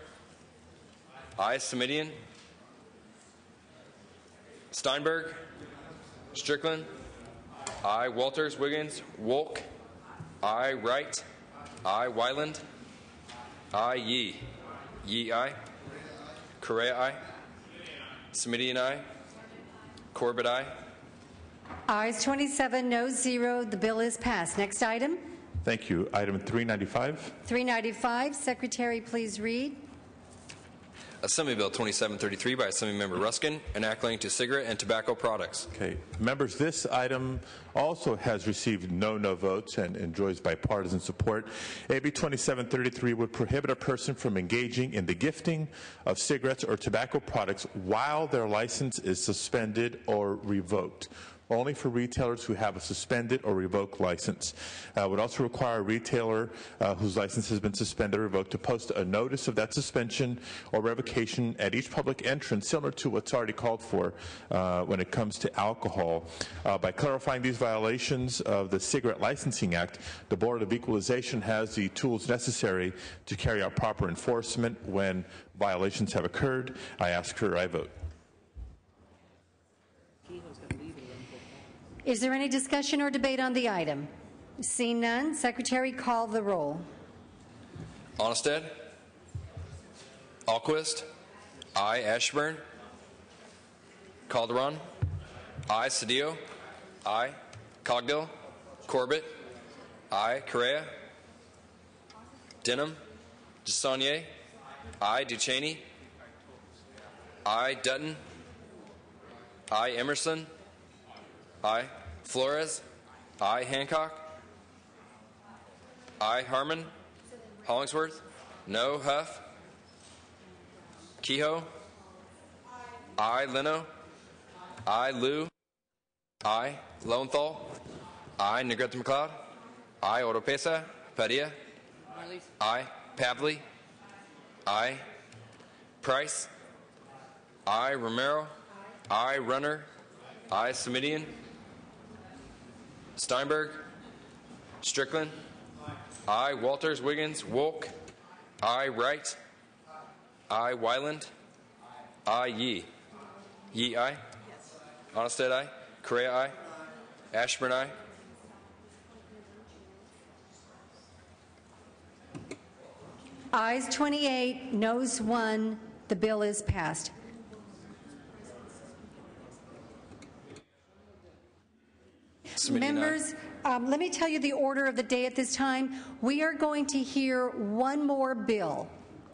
I, Semidian. Steinberg. Strickland. I, Walters, Wiggins, Wolk. I, Wright. I, Wyland. I, Yee. Yee, I. Correa, I. Semidian, I. Corbett, I. Ayes 27, noes 0. The bill is passed. Next item. Thank you. Item 395. 395. Secretary, please read. Assembly Bill 2733 by Assemblymember Ruskin, enacting to cigarette and tobacco products. Okay. Members, this item also has received no votes and enjoys bipartisan support. AB 2733 would prohibit a person from engaging in the gifting of cigarettes or tobacco products while their license is suspended or revoked. Only for retailers who have a suspended or revoked license. Would also require a retailer whose license has been suspended or revoked to post a notice of that suspension or revocation at each public entrance, similar to what's already called for when it comes to alcohol. By clarifying these violations of the Cigarette Licensing Act, the Board of Equalization has the tools necessary to carry out proper enforcement when violations have occurred. I ask for I vote. Is there any discussion or debate on the item? Seeing none, Secretary, call the roll. Onnested. Alquist. I, Ashburn. Calderon. I, Cedillo. I, Cogdill. Corbett. I, Correa. Denham. DeSaulnier. I, Ducheney. I, Dutton. I, Emerson. I, Flores. I, Hancock. I, Harmon. Hollingsworth. No, Huff. Kehoe. I, Leno. I, Liu. I, Lowenthal. I, Negrete McLeod. I, Oropesa. Padilla. I, Pavley. I, Price. I, Romero. I, Runner. I, Semidian. Steinberg. Strickland. I, Walters, Wiggins, Wolk. I, Wright. I, Wyland. I, Yee. Yee, I. Onnested, I. Correa, I. Ashburn, I. Ayes 28, noes 1. The bill is passed. Members, let me tell you the order of the day at this time. We are going to hear one more bill.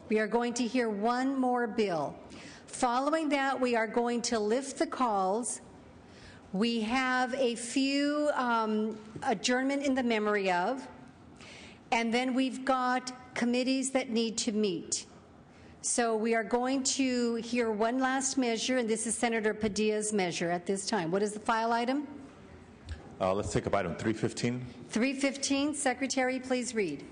We are going to hear one more bill. Following that, we are going to lift the calls. We have a few adjournment in the memory of, and then we've got committees that need to meet. So we are going to hear one last measure, and this is Senator Padilla's measure at this time. What is the file item? Let's take up item 315. 315. Secretary, please read.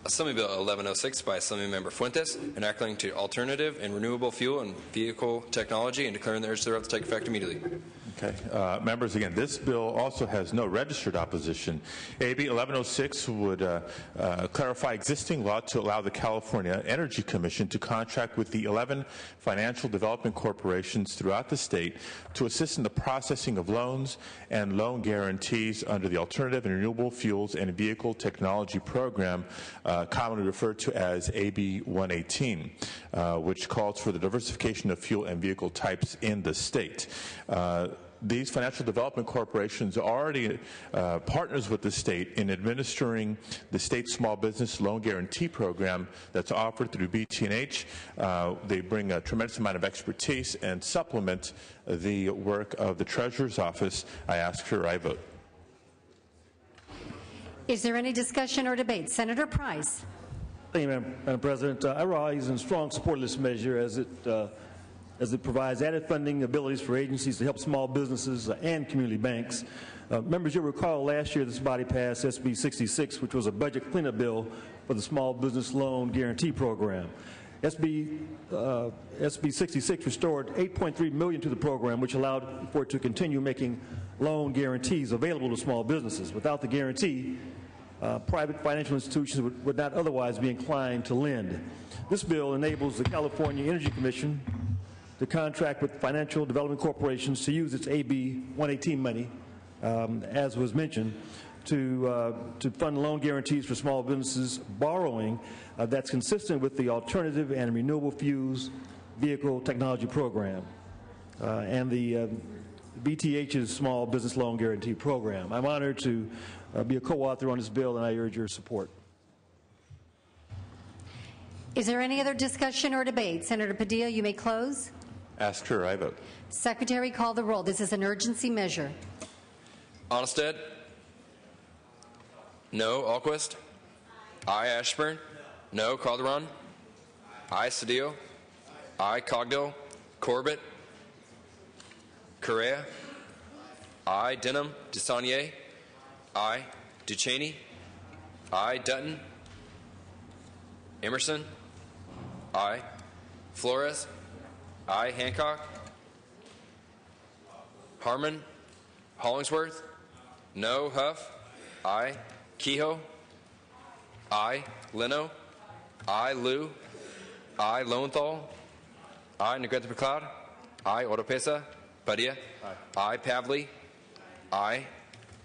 Assembly Bill 1106 by Assemblymember Fuentes, enacting to alternative and renewable fuel and vehicle technology and declaring the urge thereof to take effect immediately. Okay. Members, again, this bill also has no registered opposition. AB 1106 would clarify existing law to allow the California Energy Commission to contract with the 11 financial development corporations throughout the state to assist in the processing of loans and loan guarantees under the Alternative and Renewable Fuels and Vehicle Technology Program, commonly referred to as AB 118, which calls for the diversification of fuel and vehicle types in the state. These financial development corporations are already partners with the state in administering the state small business loan guarantee program that's offered through BT&H. They bring a tremendous amount of expertise and supplement the work of the Treasurer's Office. I ask for I vote. Is there any discussion or debate? Senator Price. Thank you, Madam President. I rise in strong support of this measure as it as it provides added funding abilities for agencies to help small businesses and community banks. Members, you'll recall last year this body passed SB 66, which was a budget cleanup bill for the Small Business Loan Guarantee Program. SB 66 restored $8.3 million to the program, which allowed for it to continue making loan guarantees available to small businesses. Without the guarantee, private financial institutions would not otherwise be inclined to lend. This bill enables the California Energy Commission to contract with financial development corporations to use its AB 118 money, as was mentioned, to fund loan guarantees for small businesses borrowing that's consistent with the Alternative and Renewable Fuels Vehicle Technology Program and the BTH's Small Business Loan Guarantee Program. I'm honored to be a co-author on this bill, and I urge your support. Is there any other discussion or debate? Senator Padilla, you may close. Astor, I vote. Secretary, call the roll. This is an urgency measure. Onnested? No. Alquist? Aye. Ashburn? No. Calderon? Aye. Cedillo? Aye. Cogdill? Corbett? Correa? Aye. Denham? DeSaulnier? Aye. Ducheney? Aye. Dutton? Emerson? Aye. Flores? Aye. Hancock? Harmon? Hollingsworth? No. Huff? Aye. Kehoe? Aye. Leno? Aye. Liu? Aye. Lowenthal? Aye. Negrete McLeod? Aye. Oropesa? Padilla? Aye. Pavley? Aye.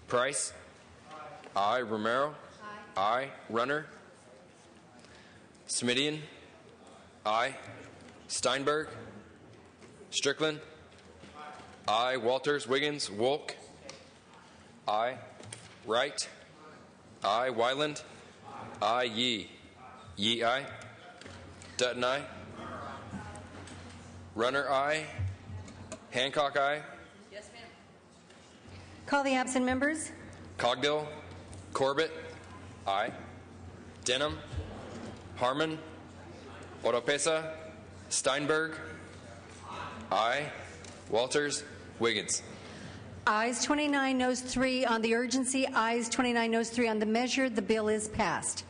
Price? Aye. Romero? Aye. Runner? Smidian? Aye. Steinberg? Strickland? Aye. Walters? Wiggins? Wolk? Aye. Wright? Aye. Wyland? Aye. Yee? Yee, aye. Dutton, aye. Runner, aye. Hancock, aye. Yes, ma'am. Call the absent members. Cogdill? Corbett? Aye. Denham? Harmon? Oropesa? Steinberg? Aye. Walters? Wiggins? Ayes 29, noes 3 on the urgency. Ayes 29, noes 3 on the measure. The bill is passed.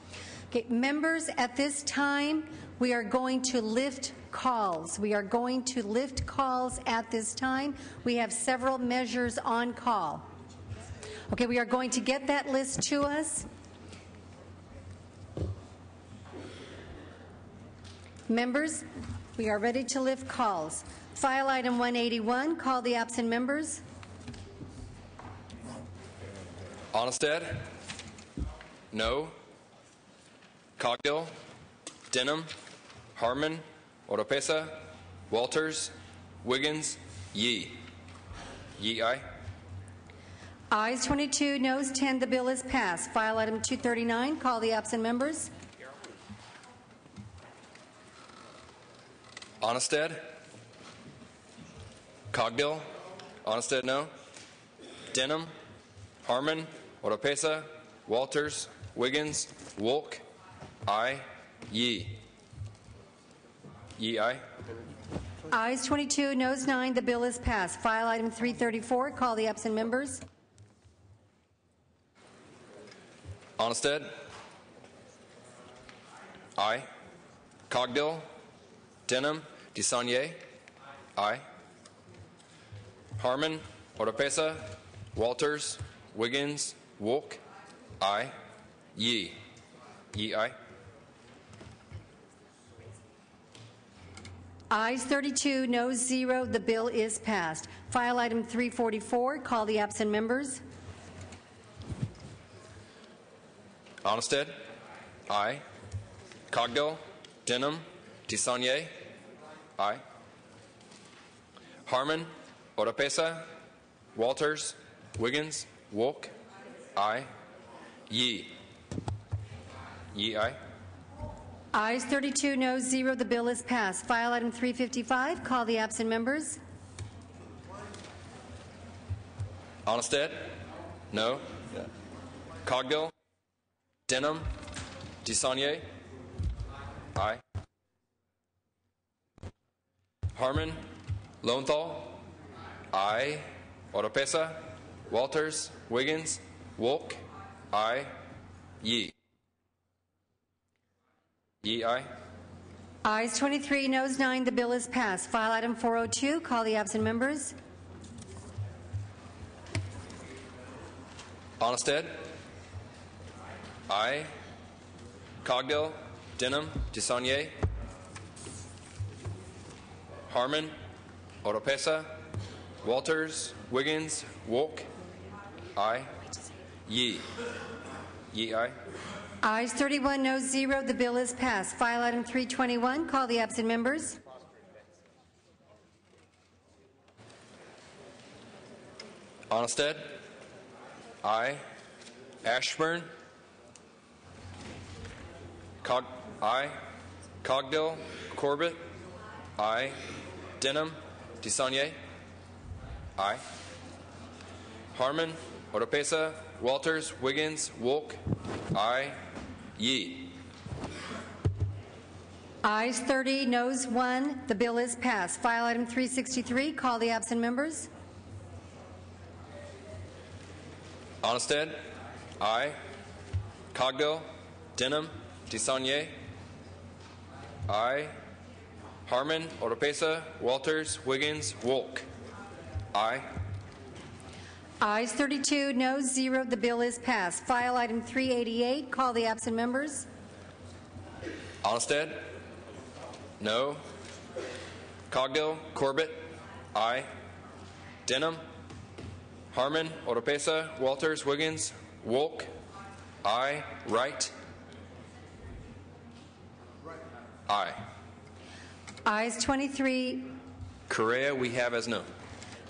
Okay, members, at this time, we are going to lift calls. We are going to lift calls at this time. We have several measures on call. Okay, we are going to get that list to us. Members, we are ready to lift calls. File item 181, call the absent members. Onnested? No. Cogdill? Denham? Harmon? Oropesa? Walters? Wiggins? Yee? Yee, aye. Ayes 22, noes 10. The bill is passed. File item 239, call the absent members. Onnested? Cogdill? Onnested, no. Denham? Harmon? Oropesa? Walters? Wiggins? Wolk? Aye. Yee? Yee, aye. Ayes 22, noes 9. The bill is passed. File item 334, call the absent members. Onnested? Aye. Cogdill? Denham? DeSaulnier? Aye. Harmon? Oropesa? Walters? Wiggins? Wolk? Aye. Yee? Yee, aye. Ayes 32, noes 0. The bill is passed. File item 344, call the absent members. Onnested? Aye. Cogdill? Denham? DeSaulnier? Aye. Harmon? Oropesa? Walters? Wiggins? Wolk? Aye. Yee? Yee, aye. Ayes 32, noes 0. The bill is passed. File item 355, call the absent members. Onnested? No. Cogdill? Denham? DeSaulnier? Aye. Harmon? Lowenthal. Aye. Oropesa. Walters. Wiggins. Wolk. Aye. Yee. Yee, aye. Ayes 23, noes 9. The bill is passed. File item 402. Call the absent members. Onnested. Aye. Cogdill. Denham. Desaulniers. Harmon. Oropesa. Walters. Wiggins. Wolk. Aye. Yee. Yee, aye. Ayes 31, noes 0. The bill is passed. File item 321. Call the absent members. Onnested. Aye. Ashburn. Aye. Cogdill. Corbett. Aye. Denham. Desaulniers. Aye. Harmon. Oropesa. Walters. Wiggins. Wolk. Aye. Yee. Ayes 30, noes 1. The bill is passed. File item 363. Call the absent members. Onnested. Aye. Cogdill. Denham. Desaulniers. Aye. Harmon. Oropesa. Walters. Wiggins. Wolk. Aye. Ayes 32, noes 0. The bill is passed. File item 388. Call the absent members. Onnested. No. Cogdill. Corbett. Aye. Denham. Harmon. Oropesa. Walters. Wiggins. Wolk. Aye. Wright. Aye. Ayes 23. Correa we have as no.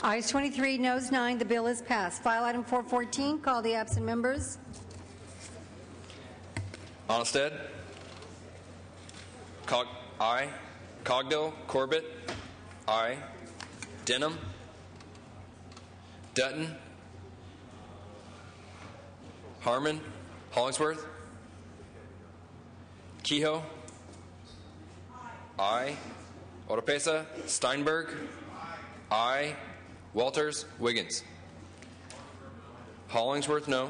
Ayes 23, noes 9. The bill is passed. File item 414. Call the absent members. Onnested. Aye. Cogdill. Corbett. Aye. Denham. Dutton. Harmon. Hollingsworth. Kehoe. Aye. Oropesa. Steinberg. Aye. Walters. Wiggins. Hollingsworth, no.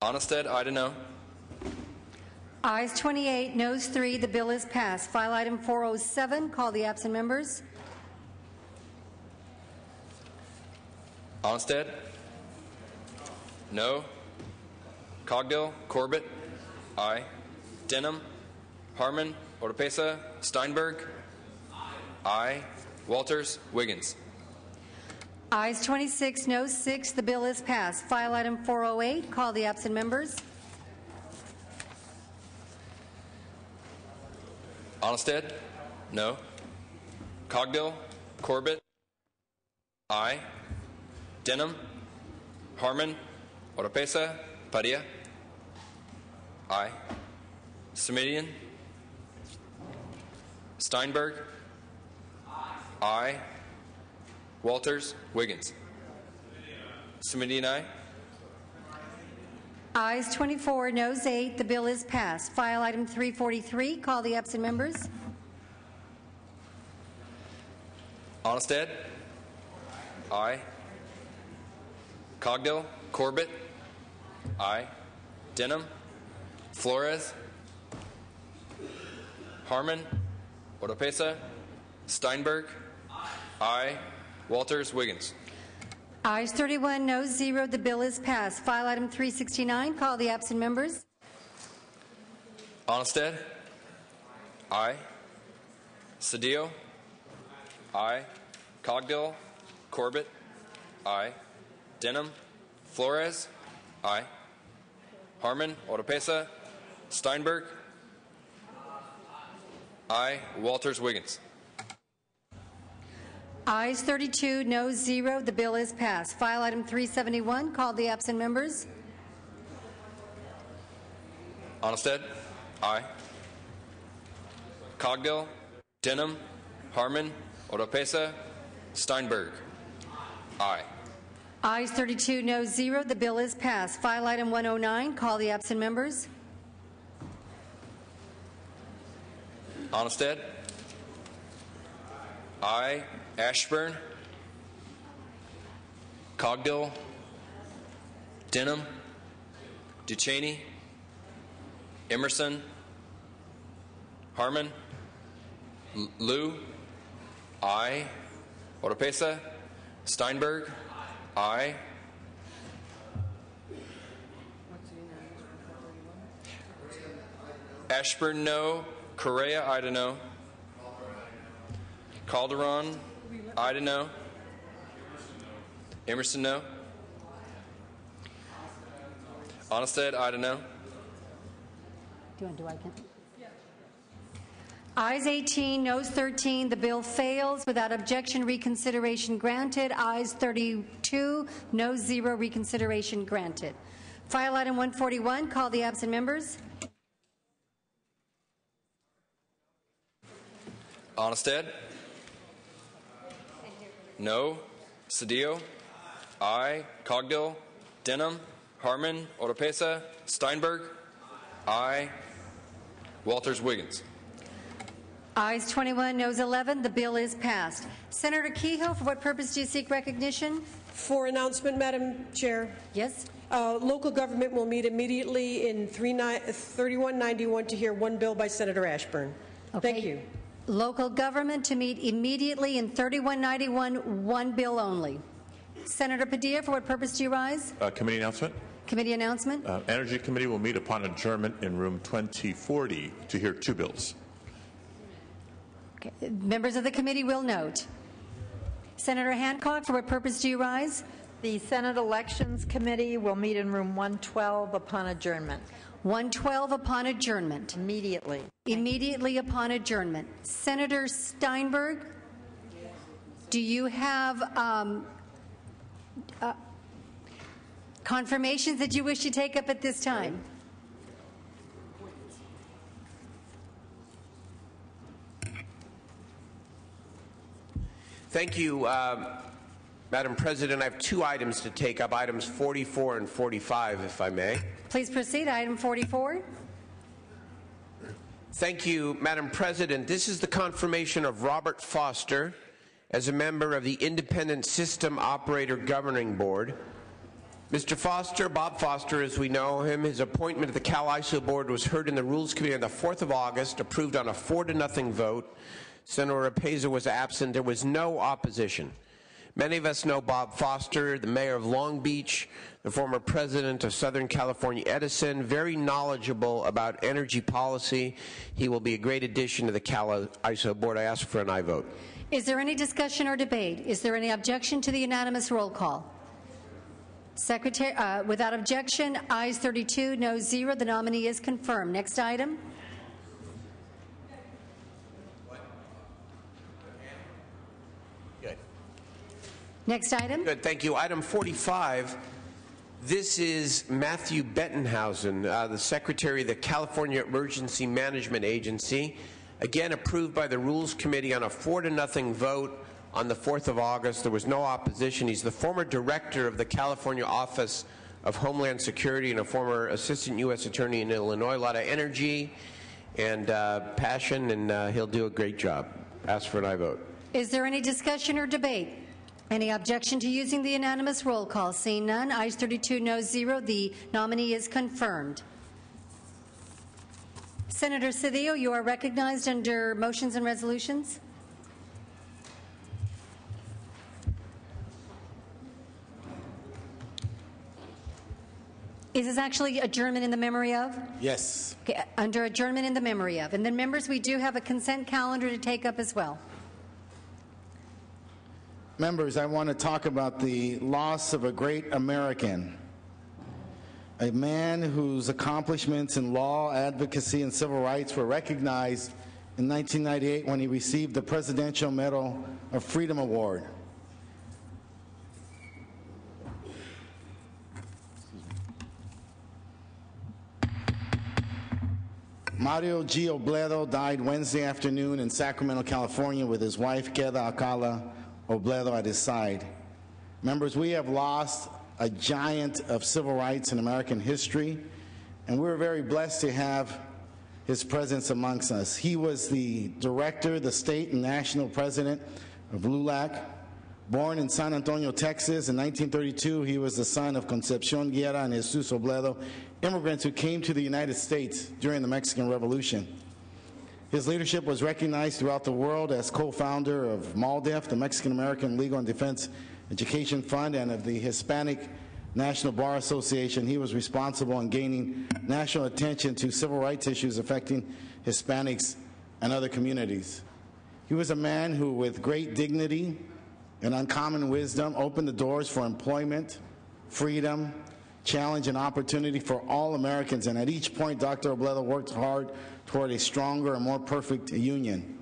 Onnested, aye to no. Ayes 28, noes 3. The bill is passed. File item 407. Call the absent members. Onnested. No. Cogdill. Corbett. Aye. Denham. Harmon. Oropesa. Steinberg. Aye. Walters. Wiggins. Ayes 26, noes 6. The bill is passed. File item 408. Call the absent members. Onnested. No. Cogdill. Corbett. Aye. Denham. Harmon. Oropesa. Padilla. Aye. Semidian. Steinberg. Aye. Walters. Wiggins. Semidian, aye. Ayes 24, noes 8. The bill is passed. File item 343. Call the absent members. Onnested. Aye. Cogdill. Corbett. Aye. Denham. Flores. Harmon. Oropesa. Steinberg. Aye. Walters. Wiggins. Ayes 31, noes 0. The bill is passed. File item 369. Call the absent members. Onnested. Aye. Cedillo. Aye. Cogdill. Corbett. Aye. Denham. Flores. Aye. Harmon. Oropesa. Steinberg. Aye. Walters. Wiggins. Ayes 32, noes 0. The bill is passed. File item 371. Call the absent members. Onnested. Aye. Cogdill. Denham. Harmon. Oropesa. Steinberg. Aye. Ayes 32, noes 0. The bill is passed. File item 109. Call the absent members. Onnested. I. Ashburn, Cogdill, Denham, Ducheney, Emerson, Harmon, Liu, I. Oropesa, Steinberg, I. Ashburn, no. Correa, I don't know. Calderon, I don't know. Emerson, no. Onnested, I don't know. Do you want to do I can? Ayes 18, noes 13. The bill fails. Without objection, reconsideration granted. Ayes 32, noes 0. Reconsideration granted. File item 141. Call the absent members. Onnested? No. Cedillo? Aye. Cogdill? Denham? Harmon? Oropesa? Steinberg? Aye. Walters-Wiggins? Ayes 21, noes 11. The bill is passed. Senator Kehoe, for what purpose do you seek recognition? For announcement, Madam Chair. Yes. Local government will meet immediately in 3191 to hear one bill by Senator Ashburn. Okay. Thank you. Local government to meet immediately in 3191, one bill only. Senator Padilla, for what purpose do you rise? Committee announcement. Committee announcement. Energy Committee will meet upon adjournment in room 2040 to hear two bills. Okay. Members of the committee will note. Senator Hancock, for what purpose do you rise? The Senate Elections Committee will meet in room 112 upon adjournment. 112 upon adjournment. Immediately. Immediately upon adjournment. Senator Steinberg, do you have confirmations that you wish to take up at this time? Thank you, Madam President. I have two items to take up, items 44 and 45, if I may. Please proceed. Item 44. Thank you, Madam President. This is the confirmation of Robert Foster as a member of the Independent System Operator Governing Board. Mr. Foster, Bob Foster, as we know him, his appointment to the CAISO Board was heard in the Rules Committee on the 4th of August, approved on a 4-0 vote. Senator Oropesa was absent. There was no opposition. Many of us know Bob Foster, the mayor of Long Beach, the former president of Southern California Edison, very knowledgeable about energy policy. He will be a great addition to the CAISO Board. I ask for an aye vote. Is there any discussion or debate? Is there any objection to the unanimous roll call? Secretary, without objection, ayes 32, no 0. The nominee is confirmed. Next item. Good. Next item. Good, thank you. Item 45. This is Matthew Bettenhausen, the Secretary of the California Emergency Management Agency, again approved by the Rules Committee on a 4-0 vote on the 4th of August. There was no opposition. He's the former director of the California Office of Homeland Security and a former assistant U.S. attorney in Illinois. A lot of energy and passion, and he'll do a great job. Ask for an aye vote. Is there any discussion or debate? Any objection to using the unanimous roll call? Seeing none, ayes 32, no 0. The nominee is confirmed. Senator Cedillo, you are recognized under motions and resolutions. Is this actually adjournment in the memory of? Yes. Okay, under adjournment in the memory of. And then, members, we do have a consent calendar to take up as well. Members, I want to talk about the loss of a great American, a man whose accomplishments in law, advocacy, and civil rights were recognized in 1998 when he received the Presidential Medal of Freedom Award. Mario G. Obledo died Wednesday afternoon in Sacramento, California, with his wife, Queda Alcala Obledo, at his side. Members, we have lost a giant of civil rights in American history, and we're very blessed to have his presence amongst us. He was the director, the state and national president of LULAC. Born in San Antonio, Texas in 1932, he was the son of Concepcion Guerra and Jesus Obledo, immigrants who came to the United States during the Mexican Revolution. His leadership was recognized throughout the world as co-founder of MALDEF, the Mexican American Legal and Defense Education Fund, and of the Hispanic National Bar Association. He was responsible in gaining national attention to civil rights issues affecting Hispanics and other communities. He was a man who, with great dignity and uncommon wisdom, opened the doors for employment, freedom, challenge, and opportunity for all Americans. And at each point, Dr. Obledo worked hard toward a stronger and more perfect union.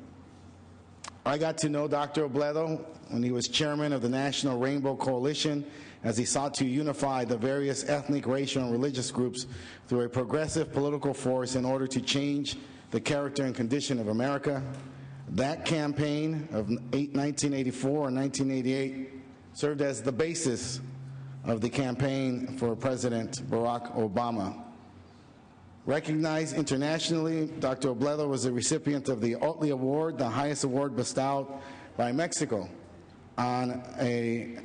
I got to know Dr. Obledo when he was chairman of the National Rainbow Coalition, as he sought to unify the various ethnic, racial, and religious groups through a progressive political force in order to change the character and condition of America. That campaign of 1984 and 1988 served as the basis of the campaign for President Barack Obama. Recognized internationally, Dr. Obledo was a recipient of the Otley Award, the highest award bestowed by Mexico on a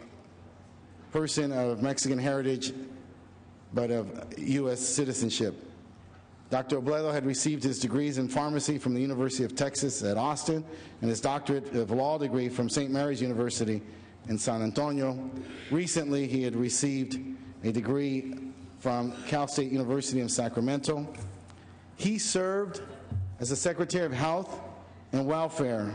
person of Mexican heritage but of U.S. citizenship. Dr. Obledo had received his degrees in pharmacy from the University of Texas at Austin and his doctorate of law degree from St. Mary's University in San Antonio. Recently, he had received a degree from Cal State University in Sacramento. He served as the Secretary of Health and Welfare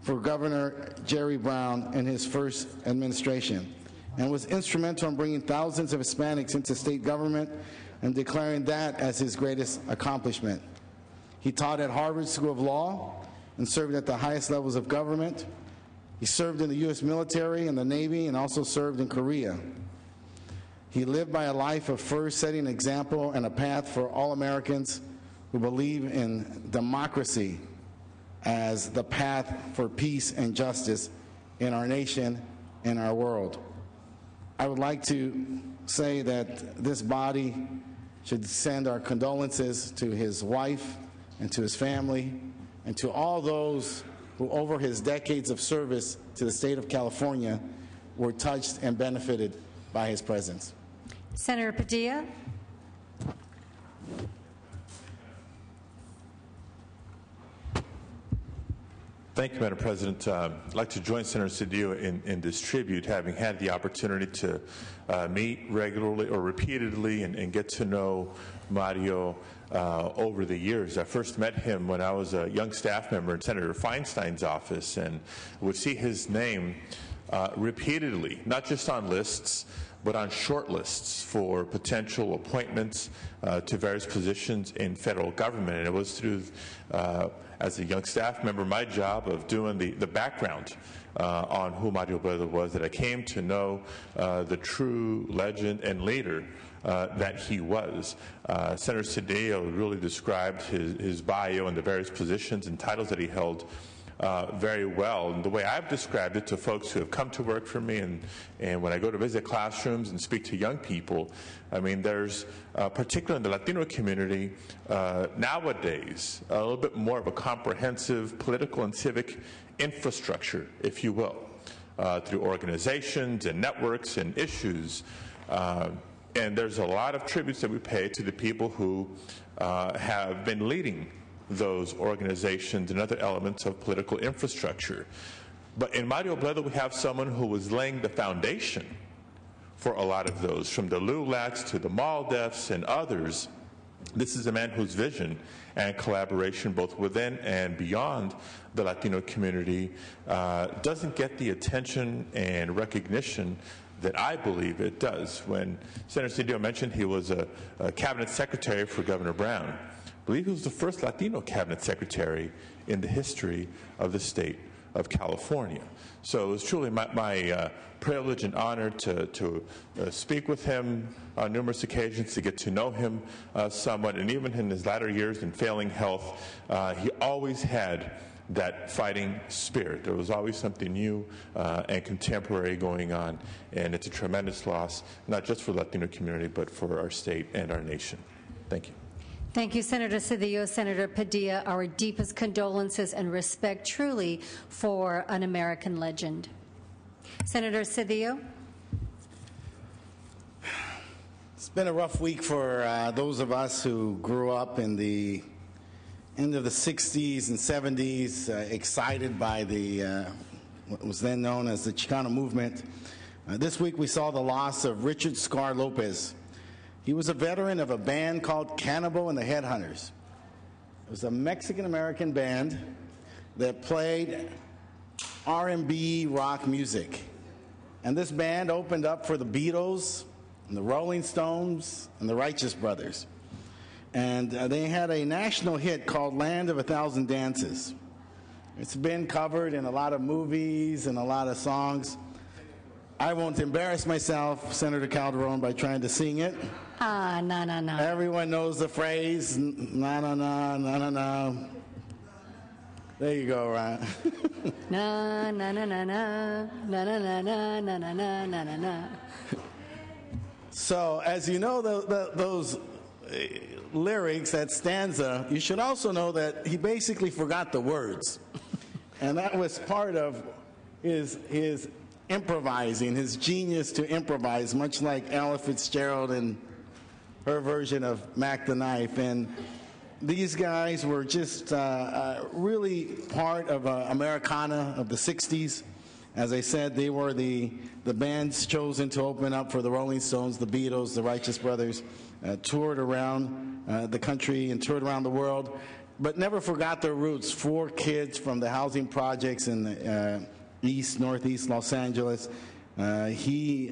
for Governor Jerry Brown in his first administration, and was instrumental in bringing thousands of Hispanics into state government and declaring that as his greatest accomplishment. He taught at Harvard School of Law and served at the highest levels of government. He served in the U.S. military and the Navy and also served in Korea. He lived by a life of first setting an example and a path for all Americans who believe in democracy as the path for peace and justice in our nation and our world. I would like to say that this body should send our condolences to his wife and to his family and to all those who, over his decades of service to the state of California, were touched and benefited by his presence. Senator Padilla. Thank you, Madam President. I'd like to join Senator Cedillo in this tribute, having had the opportunity to meet regularly or repeatedly and get to know Mario over the years. I first met him when I was a young staff member in Senator Feinstein's office and would see his name repeatedly, not just on lists, but on short lists for potential appointments to various positions in federal government. And it was through, as a young staff member, my job of doing the background on who Mario Obledo was that I came to know the true legend and leader that he was. Senator Cedillo really described his bio and the various positions and titles that he held very well. And the way I've described it to folks who have come to work for me and when I go to visit classrooms and speak to young people, I mean, there's, particularly in the Latino community, nowadays, a little bit more of a comprehensive political and civic infrastructure, if you will, through organizations and networks and issues. And there's a lot of tributes that we pay to the people who have been leading those organizations and other elements of political infrastructure. But in Mario Obledo, we have someone who was laying the foundation for a lot of those, from the LULACs to the MALDEFs and others. This is a man whose vision and collaboration both within and beyond the Latino community doesn't get the attention and recognition that I believe it does. When Senator Cedillo mentioned he was a cabinet secretary for Governor Brown, I believe he was the first Latino cabinet secretary in the history of the state of California. So it was truly my privilege and honor to speak with him on numerous occasions, to get to know him somewhat, and even in his latter years in failing health, he always had that fighting spirit. There was always something new and contemporary going on, and it's a tremendous loss, not just for the Latino community, but for our state and our nation. Thank you. Thank you, Senator Cedillo. Senator Padilla, our deepest condolences and respect truly for an American legend. Senator Cedillo. It's been a rough week for those of us who grew up in the end of the 60s and 70s, excited by the what was then known as the Chicano movement. This week we saw the loss of Richard Scar Lopez. He was a veteran of a band called Cannibal and the Headhunters. It was a Mexican-American band that played R&B rock music. And this band opened up for the Beatles and the Rolling Stones and the Righteous Brothers. And they had a national hit called Land of a Thousand Dances. It's been covered in a lot of movies and a lot of songs. I won't embarrass myself, Senator Calderon, by trying to sing it. Ah, na, na, na. Everyone knows the phrase, na, na, na, na, na, na. There you go, Ryan. Na, na, na, na, na, na, na, na, na, na, na, na, na, na. So, as you know, those lyrics, that stanza, you should also know that he basically forgot the words. And that was part of his improvising, his genius to improvise, much like Ella Fitzgerald and her version of Mac the Knife. And these guys were just really part of Americana of the 60s. As I said, they were the bands chosen to open up for the Rolling Stones, the Beatles, the Righteous Brothers, toured around the country and toured around the world, but never forgot their roots. 4 kids from the housing projects in the northeast Los Angeles. We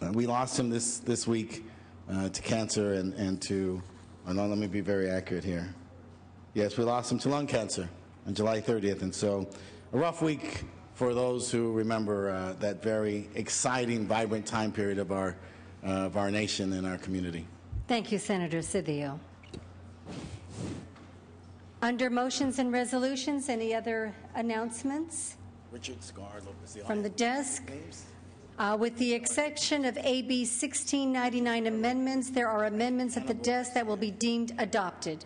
lost him this week to cancer and to, oh no, let me be very accurate here. Yes, we lost him to lung cancer on July 30th. And so a rough week for those who remember that very exciting, vibrant time period of our nation and our community. Thank you, Senator Cedillo. Under motions and resolutions, any other announcements? Richard Scar Lopez. From the desk? With the exception of AB 1699 amendments, there are amendments at the desk that will be deemed adopted.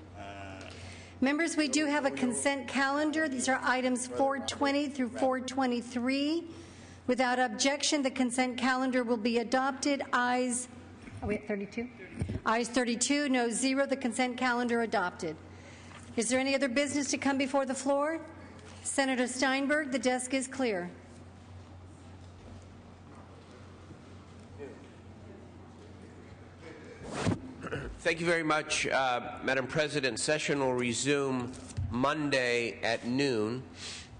Members, we do have a consent calendar. These are items 420 through 423. Without objection, the consent calendar will be adopted. Ayes, are we at 32? Ayes 32, no 0. The consent calendar adopted. Is there any other business to come before the floor? Senator Steinberg, the desk is clear. Thank you very much, Madam President. Session will resume Monday at noon.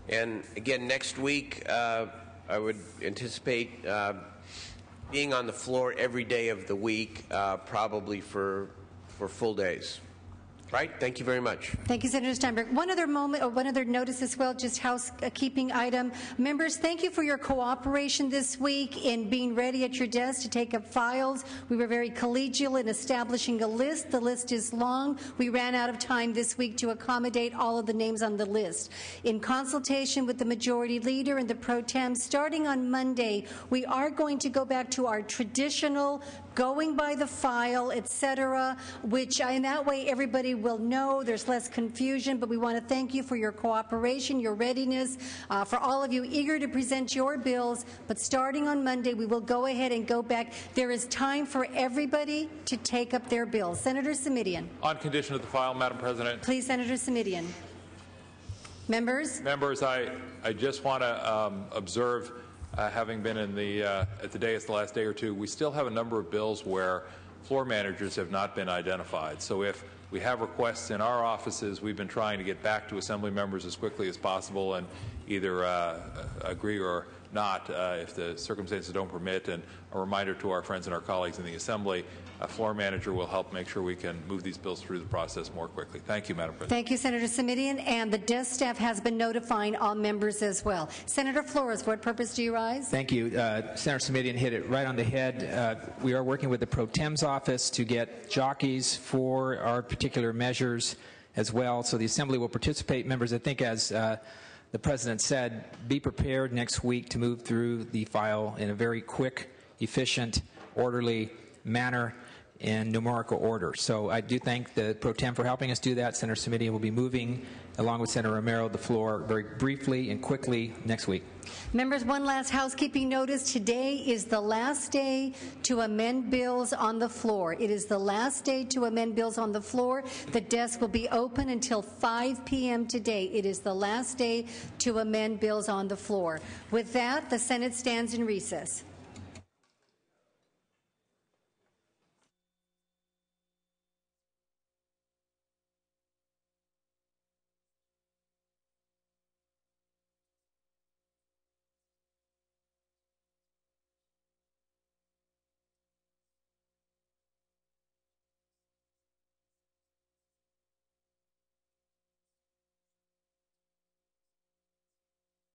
And again, next week, I would anticipate being on the floor every day of the week, probably for full days. Right? Thank you very much. Thank you, Senator Steinberg. One other moment, or one other notice as well, just housekeeping item. Members, thank you for your cooperation this week in being ready at your desk to take up files. We were very collegial in establishing a list. The list is long. We ran out of time this week to accommodate all of the names on the list. In consultation with the majority leader and the pro tem, starting on Monday, we are going to go back to our traditional going by the file, etc., which in that way everybody will know. There's less confusion, but we want to thank you for your cooperation, your readiness, for all of you eager to present your bills. But starting on Monday, we will go ahead and go back. There is time for everybody to take up their bills. Senator Simitian. On condition of the file, Madam President. Please, Senator Simitian. Members? Members, I just want to observe, having been in at the dais the last day or two, we still have a number of bills where floor managers have not been identified. So if we have requests in our offices, we've been trying to get back to Assembly members as quickly as possible and either agree or not if the circumstances don't permit. And a reminder to our friends and our colleagues in the Assembly, a floor manager will help make sure we can move these bills through the process more quickly. Thank you, Madam President. Thank you, Senator Simitian. And the desk staff has been notifying all members as well. Senator Flores, for what purpose do you rise? Thank you. Senator Simitian hit it right on the head. We are working with the Pro Tem's office to get jockeys for our particular measures as well. So the Assembly will participate. Members, I think as the President said, be prepared next week to move through the file in a very quick, efficient, orderly manner. in numerical order. So I do thank the Pro Tem for helping us do that. Senator Simitian will be moving, along with Senator Romero, the floor very briefly and quickly next week. Members, one last housekeeping notice. Today is the last day to amend bills on the floor. It is the last day to amend bills on the floor. The desk will be open until 5 p.m. today. It is the last day to amend bills on the floor. With that, the Senate stands in recess.